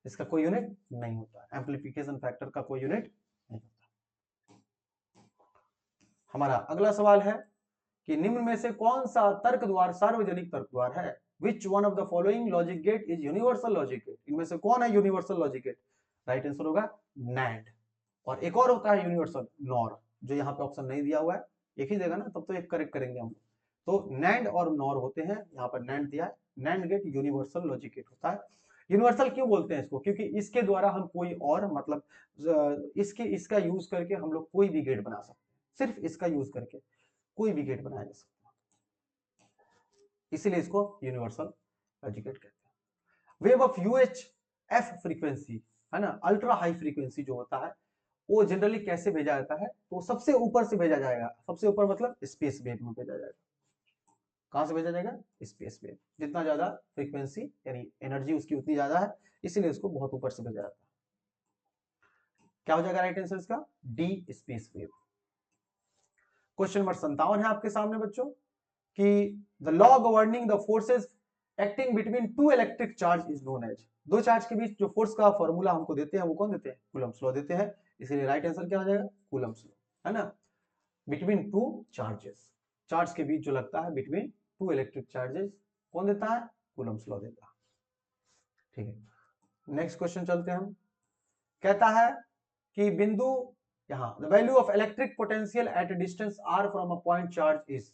इसका कोई यूनिट नहीं होता, एम्प्लीफिकेशन फैक्टर का कोई यूनिट नहीं होता। हमारा अगला सवाल है कि निम्न में से कौन सा तर्क द्वार सार्वजनिक तर्क द्वार है? Which one of the following logic gate is universal logic gate? इनमें से कौन है universal logic gate? Right answer होगा NAND। और एक और होता है यूनिवर्सल NOR, जो यहाँ पे ऑप्शन नहीं दिया हुआ है, एक ही देगा ना, तब तो एक करेक्ट करेंगे हम। तो NAND और NOR होते हैं, यहाँ पर NAND दिया है, NAND gate universal logic gate होता है। यूनिवर्सल क्यों बोलते हैं इसको? क्योंकि इसके द्वारा हम कोई और मतलब इसका यूज करके हम लोग कोई भी गेट बना सकते हैं, सिर्फ इसका यूज करके कोई भी गेट बनाया जा सकता है, इसीलिए इसको यूनिवर्सल लॉजिक गेट कहते हैं। वेव ऑफ यूएचएफ फ्रीक्वेंसी, है ना, अल्ट्रा हाई फ्रीक्वेंसी जो होता है, वो जनरली कैसे भेजा जाता है? तो सबसे ऊपर से भेजा जाएगा, सबसे ऊपर मतलब स्पेस वेव में भेजा जाएगा। कहां से भेजा जाएगा? Space wave. जितना ज्यादा फ्रीक्वेंसी यानी एनर्जी उसकी उतनी ज्यादा है, इसीलिए उसको बहुत ऊपर से भेजा जाता है। क्या हो जाएगा राइट आंसर इसका? D, space wave. Question number 57 है आपके सामने बच्चों कि the law governing the forces acting between two electric charge is known as. दो चार्ज के बीच जो फोर्स का फॉर्मूला हमको देते हैं वो कौन देते हैं? कूलम्ब्स लॉ देते हैं, इसीलिए राइट आंसर क्या हो जाएगा? कूलम्ब्स लॉ, है ना। बिटवीन टू चार्जेस, चार्ज के बीच जो लगता है बिटवीन टू इलेक्ट्रिक चार्जेस, कौन देता है? कूलम्ब्स लॉ देता है। ठीक है, नेक्स्ट क्वेश्चन चलते हैं हम। कहता है कि बिंदु यहां the value of electric potential at a distance r from a point charge is.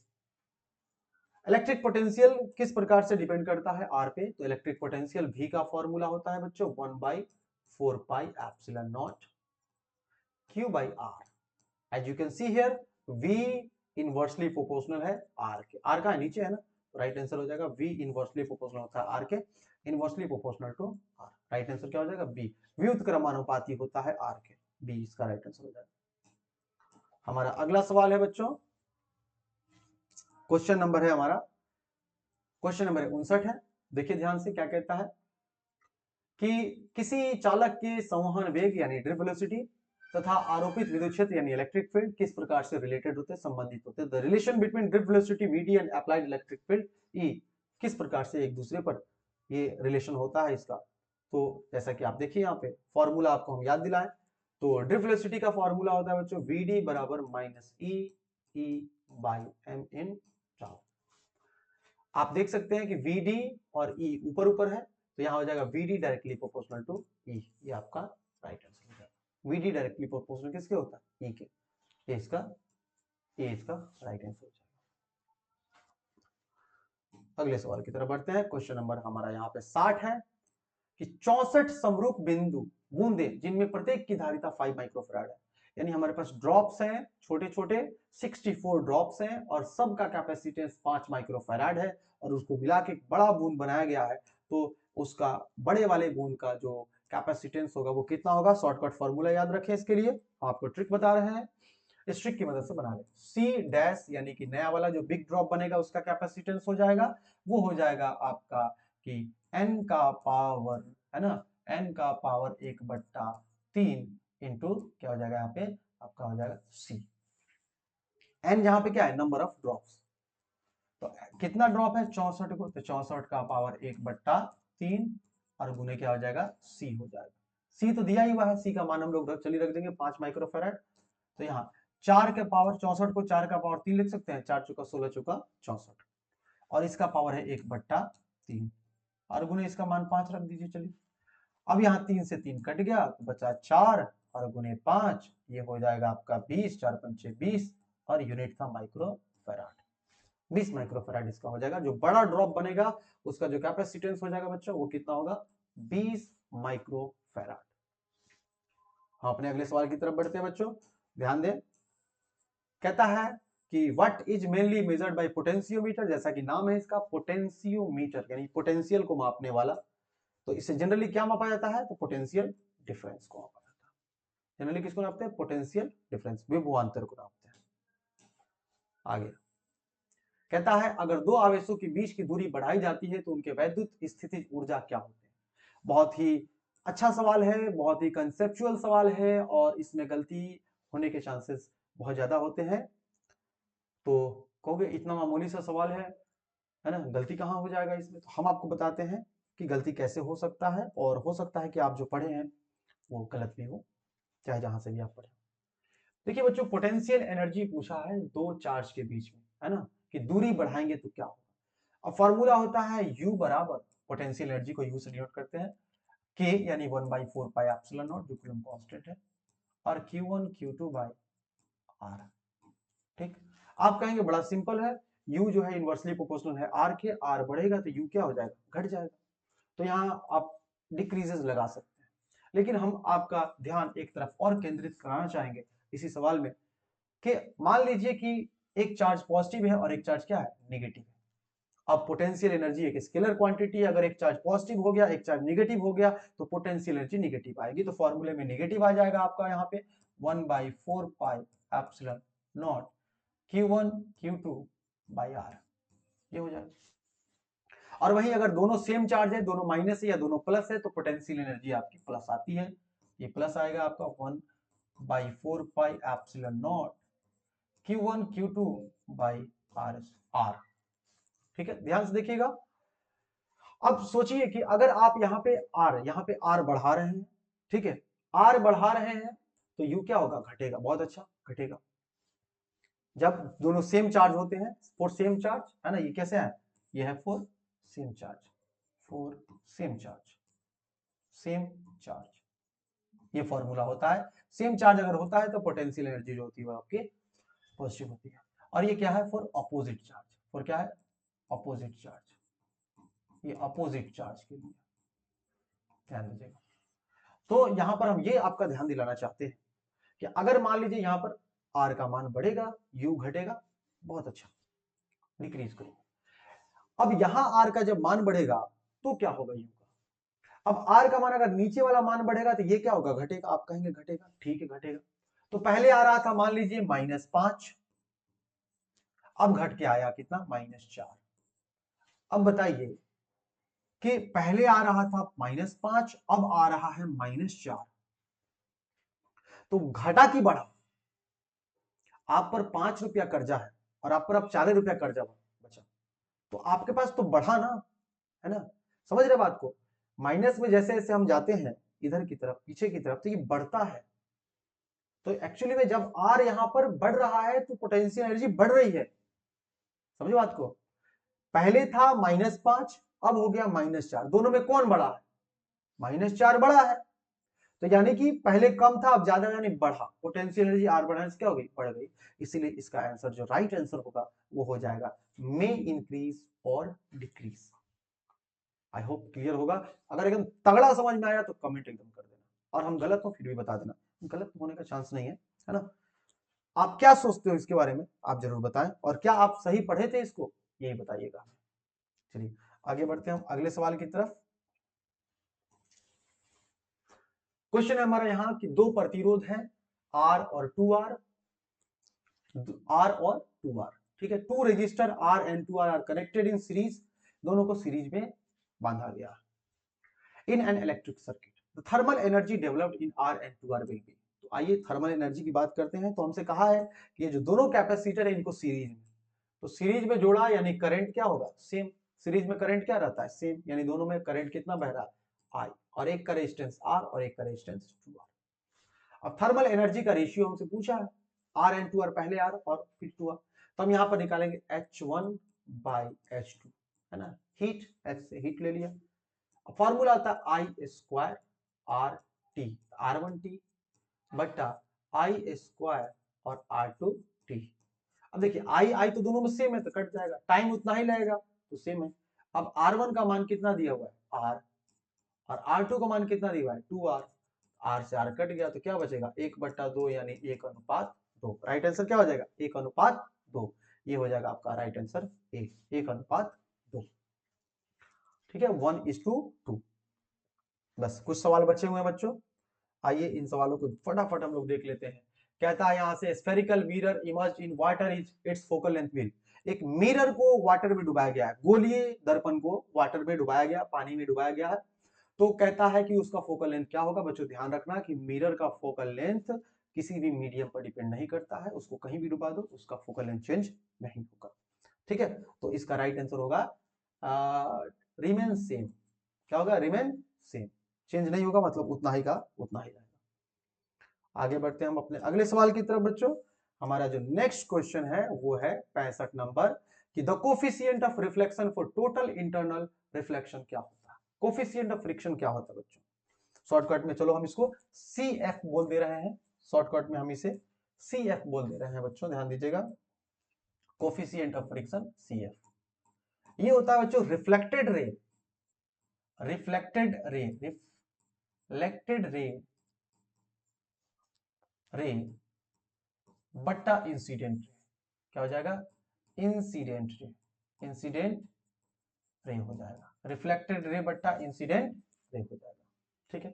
Electric potential किस प्रकार से डिपेंड करता है? r पे। तो इलेक्ट्रिक पोटेंशियल v का फॉर्मूला होता है बच्चों 1/4 pi epsilon nought q by r। As you can see here v inversely proportional है r के, r का नीचे है ना, तो राइट आंसर हो जाएगा v इनवर्सली प्रोपोर्शनल होता है r के, inversely proportional to r। Right answer क्या हो जाएगा? b, व्युत्क्रमानुपाती होता है r के, b इसका राइट आंसर हो जाएगा। हमारा अगला सवाल है बच्चों, क्वेश्चन नंबर है हमारा, क्वेश्चन नंबर 59 है। देखिए ध्यान से क्या कहता है कि किसी चालक के संवहन वेग यानी ड्रिफ्ट वेलोसिटी तथा आरोपित विद्युत क्षेत्र यानी इलेक्ट्रिक फील्ड किस प्रकार से रिलेटेड होते हैं, संबंधित होते हैं? The relation between drift velocity VD and applied electric field E, किस प्रकार से एक दूसरे पर ये रिलेशन होता है इसका? तो जैसा कि आप देखिए यहाँ पे फॉर्मूला आपको हम याद दिलाएं, तो ड्रिफ्ट वेलोसिटी का फॉर्मूला होता है बच्चों वीडी बराबर minus E by M in tau. आप देख सकते हैं कि वीडी और ई ऊपर ऊपर है, तो यहां हो जाएगा वीडी डायरेक्टली प्रोपोर्शनल टू ई, ये आपका राइट आंसर हो जाएगा। वीडी डायरेक्टली प्रोपोर्शनल किसके होता है? ई के, ये इसका राइट आंसर हो जाएगा। अगले सवाल की तरफ बढ़ते हैं। क्वेश्चन नंबर हमारा यहाँ पे 60 है कि 64 समरूप बिंदु बूंदे जिनमें प्रत्येक की धारिता 5 माइक्रोफैराड है, यानी हमारे पास ड्रॉप्स हैं छोटे छोटे 64 ड्रॉप्स हैं और सबका कैपेसिटेंस 5 माइक्रोफैराड है, और उसको मिला के एक बड़ा बूंद बनाया गया है, तो उसका बड़े वाले बूंद का जो कैपेसिटेंस होगा वो कितना होगा? शॉर्टकट फॉर्मूला याद रखें इसके लिए, आपको ट्रिक बता रहे हैं, इस ट्रिक की मदद से बना ले। सी डैश यानी कि नया वाला जो बिग ड्रॉप बनेगा उसका कैपेसिटेंस हो जाएगा, वो हो जाएगा आपका कि n का पावर, है ना, n का पावर 1/3 इंटू क्या हो जाएगा यहाँ पे आपका हो जाएगा c। n जहां पे क्या है? नंबर ऑफ ड्रॉप्स, तो कितना ड्रॉप है? 64 को, तो 64 का पावर 1/3 और गुने क्या हो जाएगा? c हो जाएगा। c तो दिया ही हुआ है, c का मान हम लोग चलिए रख देंगे 5 माइक्रोफैराड। तो यहाँ 4 के पावर 64 को 4 का पावर 3 लिख सकते हैं, 4 चुका 16 चुका 64, और इसका पावर है 1/3 और गुने इसका मान 5 रख दीजिए। चलिए अब यहाँ 3 से 3 कट गया तो बचा 4 और गुने 5, ये हो जाएगा आपका 20, 4 पंचे 20 और यूनिट था माइक्रोफैराड। 20 माइक्रोफैराड इसका हो जाएगा। जो बड़ा ड्रॉप बनेगा उसका जो कैपेसिटेंस हो जाएगा बच्चों वो कितना होगा, 20 माइक्रोफैराड। हम अपने अगले सवाल की तरफ बढ़ते हैं बच्चों, ध्यान दें। कहता है कि what is mainly measured by potentiometer, जैसा कि नाम है इसका पोटेंशियोमीटर यानी पोटेंशियल को मापने वाला। तो इसे जनरली क्या मापा जाता है, तो पोटेंशियल डिफरेंस को मापा जाता है। जनरली किसको नापते हैं, पोटेंशियल डिफरेंस, विभवांतर को नापते हैं। आगे कहता है अगर दो आवेशों के बीच की दूरी बढ़ाई जाती है तो उनके वैद्युत स्थितिज ऊर्जा क्या होते हैं। बहुत ही अच्छा सवाल है, बहुत ही कंसेप्चुअल सवाल है और इसमें गलती होने के चांसेस बहुत ज्यादा होते हैं। तो कहोगे इतना मामूली सा सवाल है ना, गलती कहाँ हो जाएगा इसमें। तो हम आपको बताते हैं कि गलती कैसे हो सकता है, और हो सकता है कि आप जो पढ़े हैं वो गलत भी हो, चाहे जहां से भी आप पढ़े। देखिए बच्चों, पोटेंशियल एनर्जी पूछा है दो चार्ज के बीच में, है ना, कि दूरी बढ़ाएंगे तो क्या होगा। अब फॉर्मूला होता है U बराबर, पोटेंशियल एनर्जी को U से डिनोट करते हैं, K यानी 1/4 पाई एप्सिलॉन नॉट जो कूलम्ब कांस्टेंट है, और Q1 Q2 बाय R। ठीक, आप कहेंगे बड़ा सिंपल है, U जो है इनवर्सली प्रोपोर्शनल है R के, R बढ़ेगा तो U क्या हो जाएगा, घट जाएगा। तो यहाँ आप डिक्रीजेस लगा सकते हैं, लेकिन हम आपका ध्यान एक तरफ और केंद्रित कराना चाहेंगे इसी सवाल में, कि मान लीजिए कि एक चार्ज पॉजिटिव है और एक चार्ज क्या है, नेगेटिव है। अब पोटेंशियल एनर्जी एक स्केलर क्वांटिटी है, अगर एक चार्ज पॉजिटिव हो गया एक चार्ज नेगेटिव हो गया तो पोटेंशियल एनर्जी नेगेटिव आएगी। तो फॉर्मूले में नेगेटिव आ जाएगा आपका यहाँ पे 1/4 pi epsilon nought Q1 Q2 by R, ये हो जाएगा। और वहीं अगर दोनों सेम चार्ज है, दोनों माइनस है या दोनों प्लस है, तो पोटेंशियल एनर्जी आपकी प्लस आती है। ये प्लस आएगा आपका 1/4 pi epsilon nought Q1 Q2 by R। ठीक है, ध्यान से देखिएगा। अब सोचिए कि अगर आप यहाँ पे R बढ़ा रहे हैं, ठीक है, R बढ़ा रहे हैं तो U क्या होगा, घटेगा। बहुत अच्छा, घटेगा। जब दोनों सेम चार्ज होते हैं, फॉर सेम चार्ज, है ना, ये कैसे है, ये है for same charge, for same charge, same charge, ये फॉर्मूला होता है। सेम चार्ज अगर होता है तो पोटेंशियल एनर्जी जो होती है वो आपकी पॉजिटिव होती है। और ये क्या है, फॉर अपोजिट चार्ज, फॉर क्या है, अपोजिट चार्ज, ये अपोजिट चार्ज के लिए ध्यान दीजिएगा। तो यहां पर हम ये आपका ध्यान दिलाना चाहते हैं कि अगर मान लीजिए यहां पर R का मान बढ़ेगा, U घटेगा, बहुत अच्छा, डिक्रीज करेगा। अब यहां R का जब मान बढ़ेगा तो क्या होगा U का। अब R का मान अगर नीचे वाला मान बढ़ेगा तो ये क्या होगा, घटेगा। आप कहेंगे घटेगा, ठीक है घटेगा। तो पहले आ रहा था मान लीजिए -5, अब घट के आया कितना, -4। अब बताइए कि पहले आ रहा था -5, अब आ रहा है -4, तो घटा की बढ़ा। आप पर 5 रुपया कर्जा है और आप पर अब 4 रुपया कर्जा बचा, तो आपके पास तो बढ़ा ना, है ना, समझ रहे बात को। माइनस में जैसे जैसे हम जाते हैं इधर की तरफ, पीछे की तरफ, तो ये बढ़ता है। तो एक्चुअली में जब R यहां पर बढ़ रहा है तो पोटेंशियल एनर्जी बढ़ रही है, समझो बात को। पहले था -5, अब हो गया -4, दोनों में कौन बड़ा है, -4 बड़ा है। तो यानी कि पहले कम था अब ज्यादा, यानी बढ़ा। पोटेंशियल एनर्जी R बढ़ाने से क्या हो गई, बढ़ गई। इसीलिए इसका आंसर जो राइट आंसर होगा वो हो जाएगा मे इंक्रीज और डिक्रीज। आई होप क्लियर होगा। अगर एकदम तगड़ा समझ में आया तो कमेंट एकदम कर देना, और हम गलत हो फिर भी बता देना, गलत होने का चांस नहीं है ना। आप क्या सोचते हो इसके बारे में आप जरूर बताएं, और क्या आप सही पढ़े थे इसको, यही बताइएगा। चलिए आगे बढ़ते हैं हम अगले सवाल की तरफ। क्वेश्चन है हमारा यहाँ कि दो प्रतिरोध हैं R और 2R, R और 2R, ठीक है। Two resistor R and 2R are connected in series, दोनों को सीरीज में बांधा गया। In an electric circuit thermal energy developed in R and 2R will be. तो आइए थर्मल एनर्जी की बात करते हैं। तो हमसे कहा है कि ये जो दोनों कैपेसिटर है इनको सीरीज में, तो सीरीज में जोड़ा यानी करंट क्या होगा, सेम। सीरीज में करंट क्या रहता है, सेम, यानी दोनों में करंट कितना बह रहा है, I, और एक का रेजिस्टेंस R और एक का रेजिस्टेंस 2R। अब थर्मल एनर्जी का रेशियो हमसे पूछा है, R एंड 2R, पहले R और फिर 2R। तो हम यहाँ पर निकालेंगे H1 बाई H2, है ना, हीट, H से हीट ले लिया। फॉर्मूला आता है आई स्क्वायर आर टी, R1T बट्टा आई स्क्वायर और R2T, अब देखिए आई आई तो दोनों में सेम है तो कट जाएगा, टाइम उतना ही लगेगा तो सेम है। अब R1 का मान कितना दिया हुआ है R, और R2 का मान कितना दिया हुआ है 2R, R से R कट गया तो क्या बचेगा 1/2 यानी 1:2। राइट आंसर क्या हो जाएगा 1:2। ये हो जाएगा आपका राइट आंसर 1:2। ठीक है 1:2। बस कुछ सवाल बचे हुए हैं बच्चों, आइए इन सवालों को फटाफट हम लोग देख लेते हैं। कहता है यहाँ से spherical mirror emerge in water is it's focal length will. एक मिरर को वाटर में डुबाया गया है, गोलीय दर्पण को वाटर में डुबाया गया, पानी में डुबाया गया है। तो कहता है कि उसका फोकल लेंथ क्या होगा। बच्चों ध्यान रखना कि मिरर का फोकल लेंथ किसी भी मीडियम पर डिपेंड नहीं करता है, उसको कहीं भी डुबा दो उसका फोकल लेंथ चेंज नहीं होगा। ठीक है, तो इसका राइट आंसर होगा रिमेन सेम। क्या होगा रिमेन सेम, चेंज नहीं होगा मतलब उतना ही का उतना ही रहेगा। आगे बढ़ते हैं हम अपने अगले सवाल की तरफ बच्चों। हमारा जो नेक्स्ट क्वेश्चन है वो है 65 नंबर कि the coefficient of reflection for total internal reflection क्या होता है। कोफिशिएंट ऑफ फ्रिक्शन क्या होता है बच्चों, शॉर्टकट में चलो हम इसको CF बोल दे रहे हैं, शॉर्टकट में हम इसे CF बोल दे रहे हैं बच्चों, ध्यान दीजिएगा। कोफिशिएंट ऑफ फ्रिक्शन CF ये होता है बच्चों reflected ray, reflected ray, reflected ray, रे बट्टा इंसिडेंट रे। क्या हो जाएगा इंसिडेंट रे, इंसिडेंट रे हो जाएगा, रिफ्लेक्टेड रे बट्टा इंसिडेंट रे हो जाएगा। ठीक है,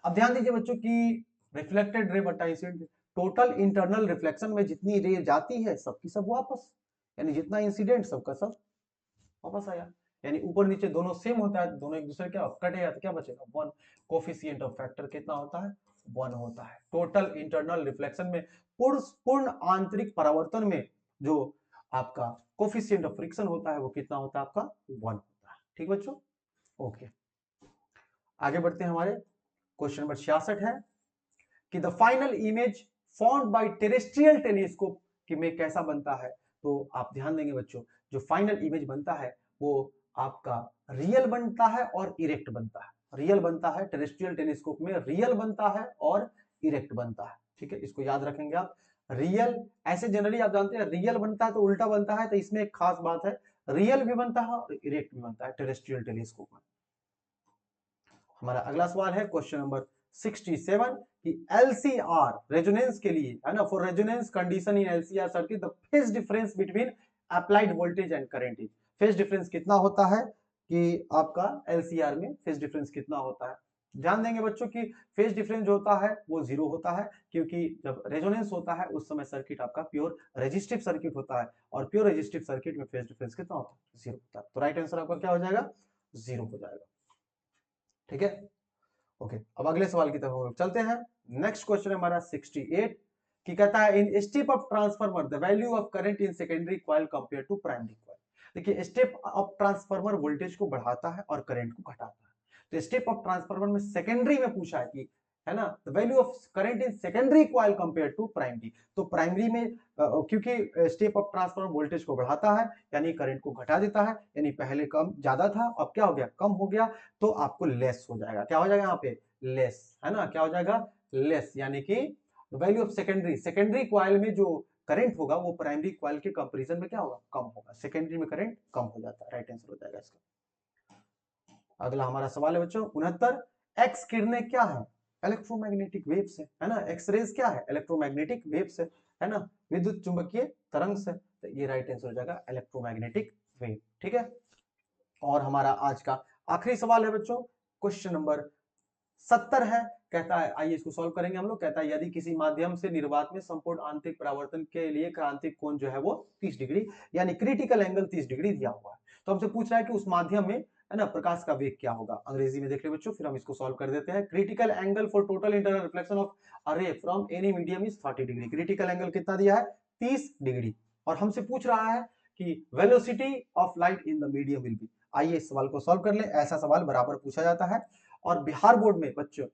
अब ध्यान दीजिए बच्चों कि रिफ्लेक्टेड रे बट्टा इंसिडेंट, टोटल इंटरनल रिफ्लेक्शन में जितनी रे जाती है सबकी सब वापस, यानी जितना इंसिडेंट सबका सब वापस आया, यानी ऊपर नीचे दोनों सेम होता है, दोनों एक दूसरे क्या कटेगा तो क्या बचेगा 1। कोफिशिएंट ऑफ फैक्टर कितना होता है 1 होता है। टोटल इंटरनल रिफ्लेक्शन में पूर्ण आंतरिक परावर्तन में जो आपका कोफिशिएंट ऑफ फ्रिक्शन होता है वो कितना होता है आपका 1 होता है। ठीक बच्चों, ओके आगे बढ़ते हैं। हमारे क्वेश्चन नंबर 66 है कि the final image found by terrestrial telescope कि में कैसा बनता है। तो आप ध्यान देंगे बच्चों, जो फाइनल इमेज बनता है वो आपका रियल बनता है और इरेक्ट बनता है। रियल बनता है टेरेस्ट्रियल टेलीस्कोप में, रियल बनता है और इरेक्ट बनता है। ठीक है, इसको याद रखेंगे आप। रियल ऐसे जनरली आप जानते हैं रियल बनता है तो उल्टा बनता है, तो इसमें एक खास बात है रियल भी बनता है और इरेक्ट भी बनता है टेरेस्ट्रियल टेलीस्कोप में। हमारा अगला सवाल है क्वेश्चन नंबर 67 कि LCR रेजोनेंस के लिए है ना, for resonance condition in LCR circuit the phase difference between applied voltage and current is. Phase difference कितना होता है कि आपका LCR में फेज डिफरेंस कितना होता है। ध्यान देंगे बच्चों कि फेज डिफरेंस जो होता है वो 0 होता है, क्योंकि जब रेजोनेंस होता है उस समय सर्किट आपका प्योर रेजिस्टिव सर्किट होता है, और प्योर रेजिस्टिव सर्किट में फेज डिफरेंस कितना होता है 0 होता है। तो राइट आंसर आपका क्या हो जाएगा 0 हो जाएगा। ठीक है, ओके अब अगले सवाल की तरफ हम लोग चलते हैं। नेक्स्ट क्वेश्चन है हमारा 68 कि कहता है in step of transformer the value of current in secondary coil compare to primary coil. देखिए स्टेप ऑफ ट्रांसफार्मर वोल्टेज को बढ़ाता है और करंट को घटाता है। तो स्टेप ऑफ ट्रांसफार्मर में सेकेंडरी में पूछा है कि है ना the value of current in secondary coil compare to primary. तो प्राइमरी में क्योंकि स्टेप ऑफ ट्रांसफार्मर वोल्टेज को बढ़ाता है यानी करंट को घटा देता है, यानी पहले कम ज्यादा था अब क्या हो गया कम हो गया, तो आपको लेस हो जाएगा। क्या हो जाएगा यहाँ पे लेस, है ना, क्या हो जाएगा लेस, यानी कि value of secondary, secondary coil में जो करंट होगा वो प्राइमरी कॉइल के कंपैरिजन में क्या होगा कम होगा, सेकेंडरी में करंट कम हो जाता है। राइट आंसर हो जाएगा इसका। अगला हमारा सवाल है बच्चों 69 एक्स किरणें क्या है इलेक्ट्रोमैग्नेटिक वेव्स है ना, एक्सरेज क्या है इलेक्ट्रोमैग्नेटिक वेव्स है ना, विद्युत चुंबकीय तरंग से। तो ये राइट आंसर हो जाएगा इलेक्ट्रोमैग्नेटिक वेव। ठीक है, और हमारा आज का आखिरी सवाल है बच्चों क्वेश्चन नंबर 70 है। कहता है आइए इसको सॉल्व करेंगे हम लोग। कहता है यदि किसी माध्यम से निर्वात में संपूर्ण आंतरिक परावर्तन के लिए क्रांतिक कोण जो है वो 30 डिग्री यानी क्रिटिकल एंगल 30 डिग्री दिया हुआ है, तो हमसे पूछ रहा है कि उस माध्यम में है ना प्रकाश का वेग क्या होगा। अंग्रेजी में देख ले बच्चों, फिर हम इसको सॉल्व कर देते हैं। Critical angle for total internal reflection of a ray from any medium is 30 degree. Critical angle कितना दिया है 30 डिग्री, और हमसे पूछ रहा है कि velocity of light in the medium will be. आइए इस सवाल को सॉल्व कर ले, ऐसा सवाल बराबर पूछा जाता है। और बिहार बोर्ड में बच्चों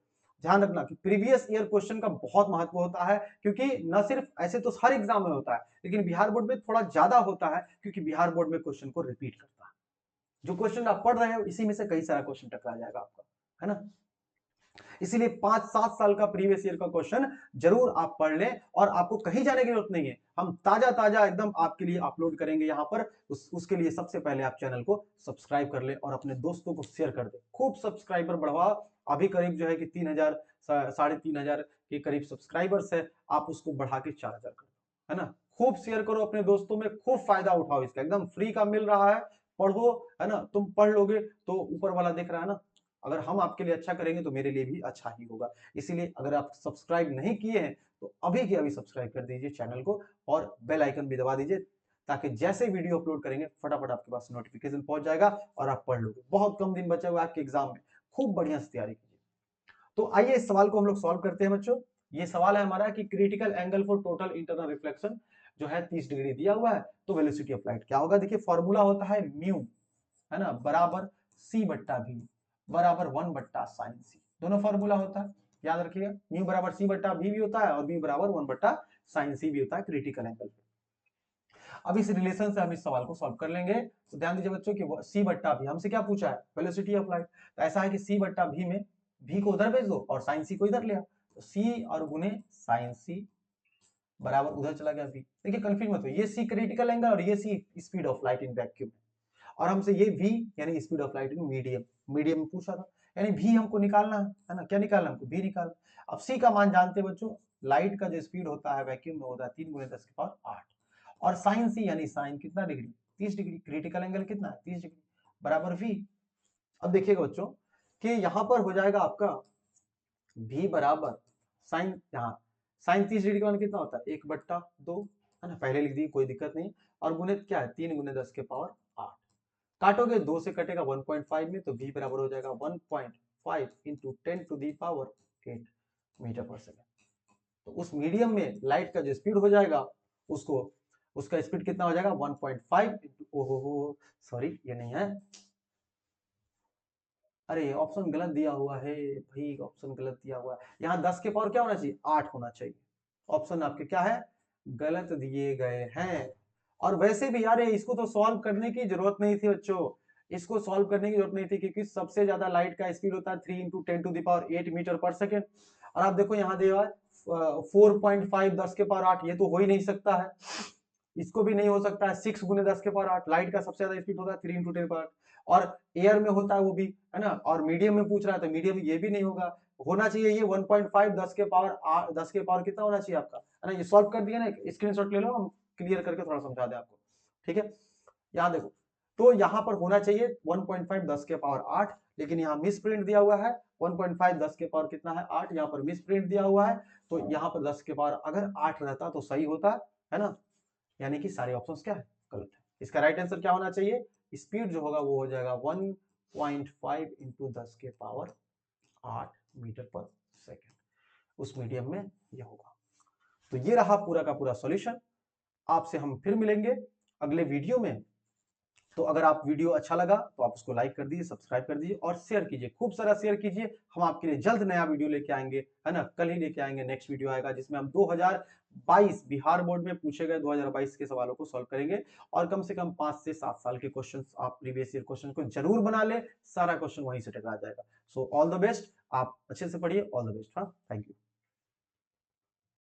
ध्यान रखना कि प्रीवियस ईयर क्वेश्चन का बहुत महत्व होता है, क्योंकि न सिर्फ ऐसे तो हर एग्जाम में होता है लेकिन बिहार बोर्ड में थोड़ा ज्यादा होता है, क्योंकि बिहार बोर्ड में क्वेश्चन को रिपीट करता है। जो क्वेश्चन आप पढ़ रहे हो इसी में से कई सारा क्वेश्चन टकरा जाएगा आपका, है ना। इसीलिए 5-7 साल का प्रीवियस ईयर का क्वेश्चन जरूर आप पढ़ लें और आपको कहीं जाने की जरूरत नहीं है। हम ताजा ताजा एकदम आपके लिए अपलोड करेंगे यहाँ पर। उसके लिए सबसे पहले आप चैनल को सब्सक्राइब कर ले और अपने दोस्तों को शेयर कर दे। खूब सब्सक्राइबर बढ़वा, अभी करीब जो है कि 3000 3,500 के करीब सब्सक्राइबर्स है, आप उसको बढ़ा के 4000 कर दो, है ना। खूब शेयर करो अपने दोस्तों में, खूब फायदा उठाओ इसका, एकदम फ्री का मिल रहा है, पढ़ो, है ना। तुम पढ़ लोगे तो ऊपर वाला देख रहा है ना, अगर हम आपके लिए अच्छा करेंगे तो मेरे लिए भी अच्छा ही होगा। इसीलिए अगर आप सब्सक्राइब नहीं किए हैं तो अभी के अभी सब्सक्राइब कर दीजिए चैनल को और बेल आइकन भी दबा दीजिए, ताकि जैसे वीडियो अपलोड करेंगे फटाफट आपके पास नोटिफिकेशन पहुंच जाएगा और आप पढ़ लोगे। बहुत कम दिन बचे हुए आपके एग्जाम में, खूब बढ़िया से तैयारी कीजिए। तो आइए इस सवाल को हम लोग सॉल्व करते हैं बच्चों। ये सवाल है हमारा कि critical angle for total internal reflection जो है 30 डिग्री दिया हुआ है, तो वेलोसिटी ऑफ लाइट क्या होगा। देखिए फॉर्मूला होता है म्यू, है ना, बराबर सी बट्टा भी बराबर 1 बट्टा साइन सी। दोनों फॉर्मूला होता है, याद रखिएगा। म्यू बराबर सी बट्टा भी होता है और म्यू बराबर 1 बट्टा साइन सी भी होता है क्रिटिकल एंगल पे। अब इस रिलेशन से हम इस सवाल को सॉल्व कर लेंगे। तो ध्यान दीजिए बच्चों कि सी बट्टा भी हमसे क्या पूछा है, वेलोसिटी ऑफ लाइट। तो ऐसा है कि सी बट्टा भी में भी को उधर भेज दो और साइन सी को इधर ले आओ, तो सी और गुने साइन सी बराबर उधर चला गया v। देखिए कंफ्यूज मत हो, ये सी क्रिटिकल एंगल और ये C speed of light in vacuum, और हमसे ये v यानी speed of light in medium medium में पूछा था, यानी v हमको निकालना है ना। क्या निकालना हमको, v निकालना। अब c का मान जानते हैं बच्चों, लाइट का जो स्पीड होता है वैक्यूम में होता है 3 × 10⁸ और साइन सी यानी साइन कितना डिग्री, 30 डिग्री। क्रिटिकल एंगल कितना है, 30 डिग्री बराबर v। अब देखिएगा बच्चों कि यहां पर हो जाएगा आपका v बराबर साइन, यहाँ साइन 30 डिग्री का मान कितना होता है 1/2, है ना, पहले लिख दी कोई दिक्कत नहीं। और गुणे क्या है 3 × 10⁸, काटोगे 2 से कटेगा 1.5 में, तो v बराबर हो जाएगा 1.5 × 10⁸ मीटर पर सेकेंड। तो उस मीडियम में लाइट का जो स्पीड हो जाएगा उसको, उसका स्पीड कितना हो जाएगा 1.5 ओहो सॉरी ये नहीं है, अरे ऑप्शन गलत दिया हुआ है भाई, ऑप्शन गलत दिया हुआ है। यहाँ 10 के पावर क्या होना चाहिए 8 होना चाहिए। ऑप्शन आपके क्या है, गलत दिए गए हैं। और वैसे भी यार इसको तो सॉल्व करने की जरूरत नहीं थी बच्चों, इसको सॉल्व करने की जरूरत नहीं थी, क्योंकि सबसे ज्यादा लाइट का स्पीड होता है 3 × 10⁸ मीटर पर सेकेंड। और आप देखो यहाँ दिया है 4.5 10 के पावर 8, ये तो हो ही नहीं सकता है, इसको भी नहीं हो सकता है। 6 × 10 के पावर 8, लाइट का सबसे ज्यादा स्पीड होता है 3 × 10⁸, और एयर में होता है वो भी, है ना, और मीडियम में पूछ रहा है तो मीडियम ये भी नहीं होगा। होना चाहिए ये 1.5 10 के पावर 10 के पावर कितना होना चाहिए आपका, है ना। ये सॉल्व कर दिया ना, स्क्रीनशॉट ले लो, हम क्लियर करके थोड़ा समझा दें आपको, ठीक है। यहाँ देखो, तो यहाँ पर होना चाहिए 1.5 10 के पावर 8, लेकिन यहाँ मिस प्रिंट दिया हुआ है 1.5 10 के पावर कितना है 8, यहाँ पर मिस प्रिंट दिया हुआ है। तो यहाँ पर 10 के पावर अगर 8 रहता तो सही होता, है ना। यानी कि सारे ऑप्शंस क्या है, गलत है। इसका राइट आंसर क्या होना चाहिए, स्पीड जो होगा वो हो जाएगा 1.5 × 10 के पावर 8 मीटर पर सेकेंड, उस मीडियम में ये होगा। तो ये रहा पूरा का पूरा सॉल्यूशन। आपसे हम फिर मिलेंगे अगले वीडियो में। तो अगर आप वीडियो अच्छा लगा तो आप उसको लाइक कर दीजिए, सब्सक्राइब कर दीजिए और शेयर कीजिए, खूब सारा शेयर कीजिए। हम आपके लिए जल्द नया वीडियो लेके आएंगे, है ना, कल ही लेके आएंगे। नेक्स्ट वीडियो आएगा जिसमें हम 2022 बिहार बोर्ड में पूछे गए 2022 के सवालों को सॉल्व करेंगे, और कम से कम 5 से 7 साल के क्वेश्चन आप प्रीवियस ईयर क्वेश्चन को जरूर बना ले, सारा क्वेश्चन वहीं से टकरा जाएगा। सो ऑल द बेस्ट, आप अच्छे से पढ़िए, ऑल द बेस्ट। हाँ, थैंक यू।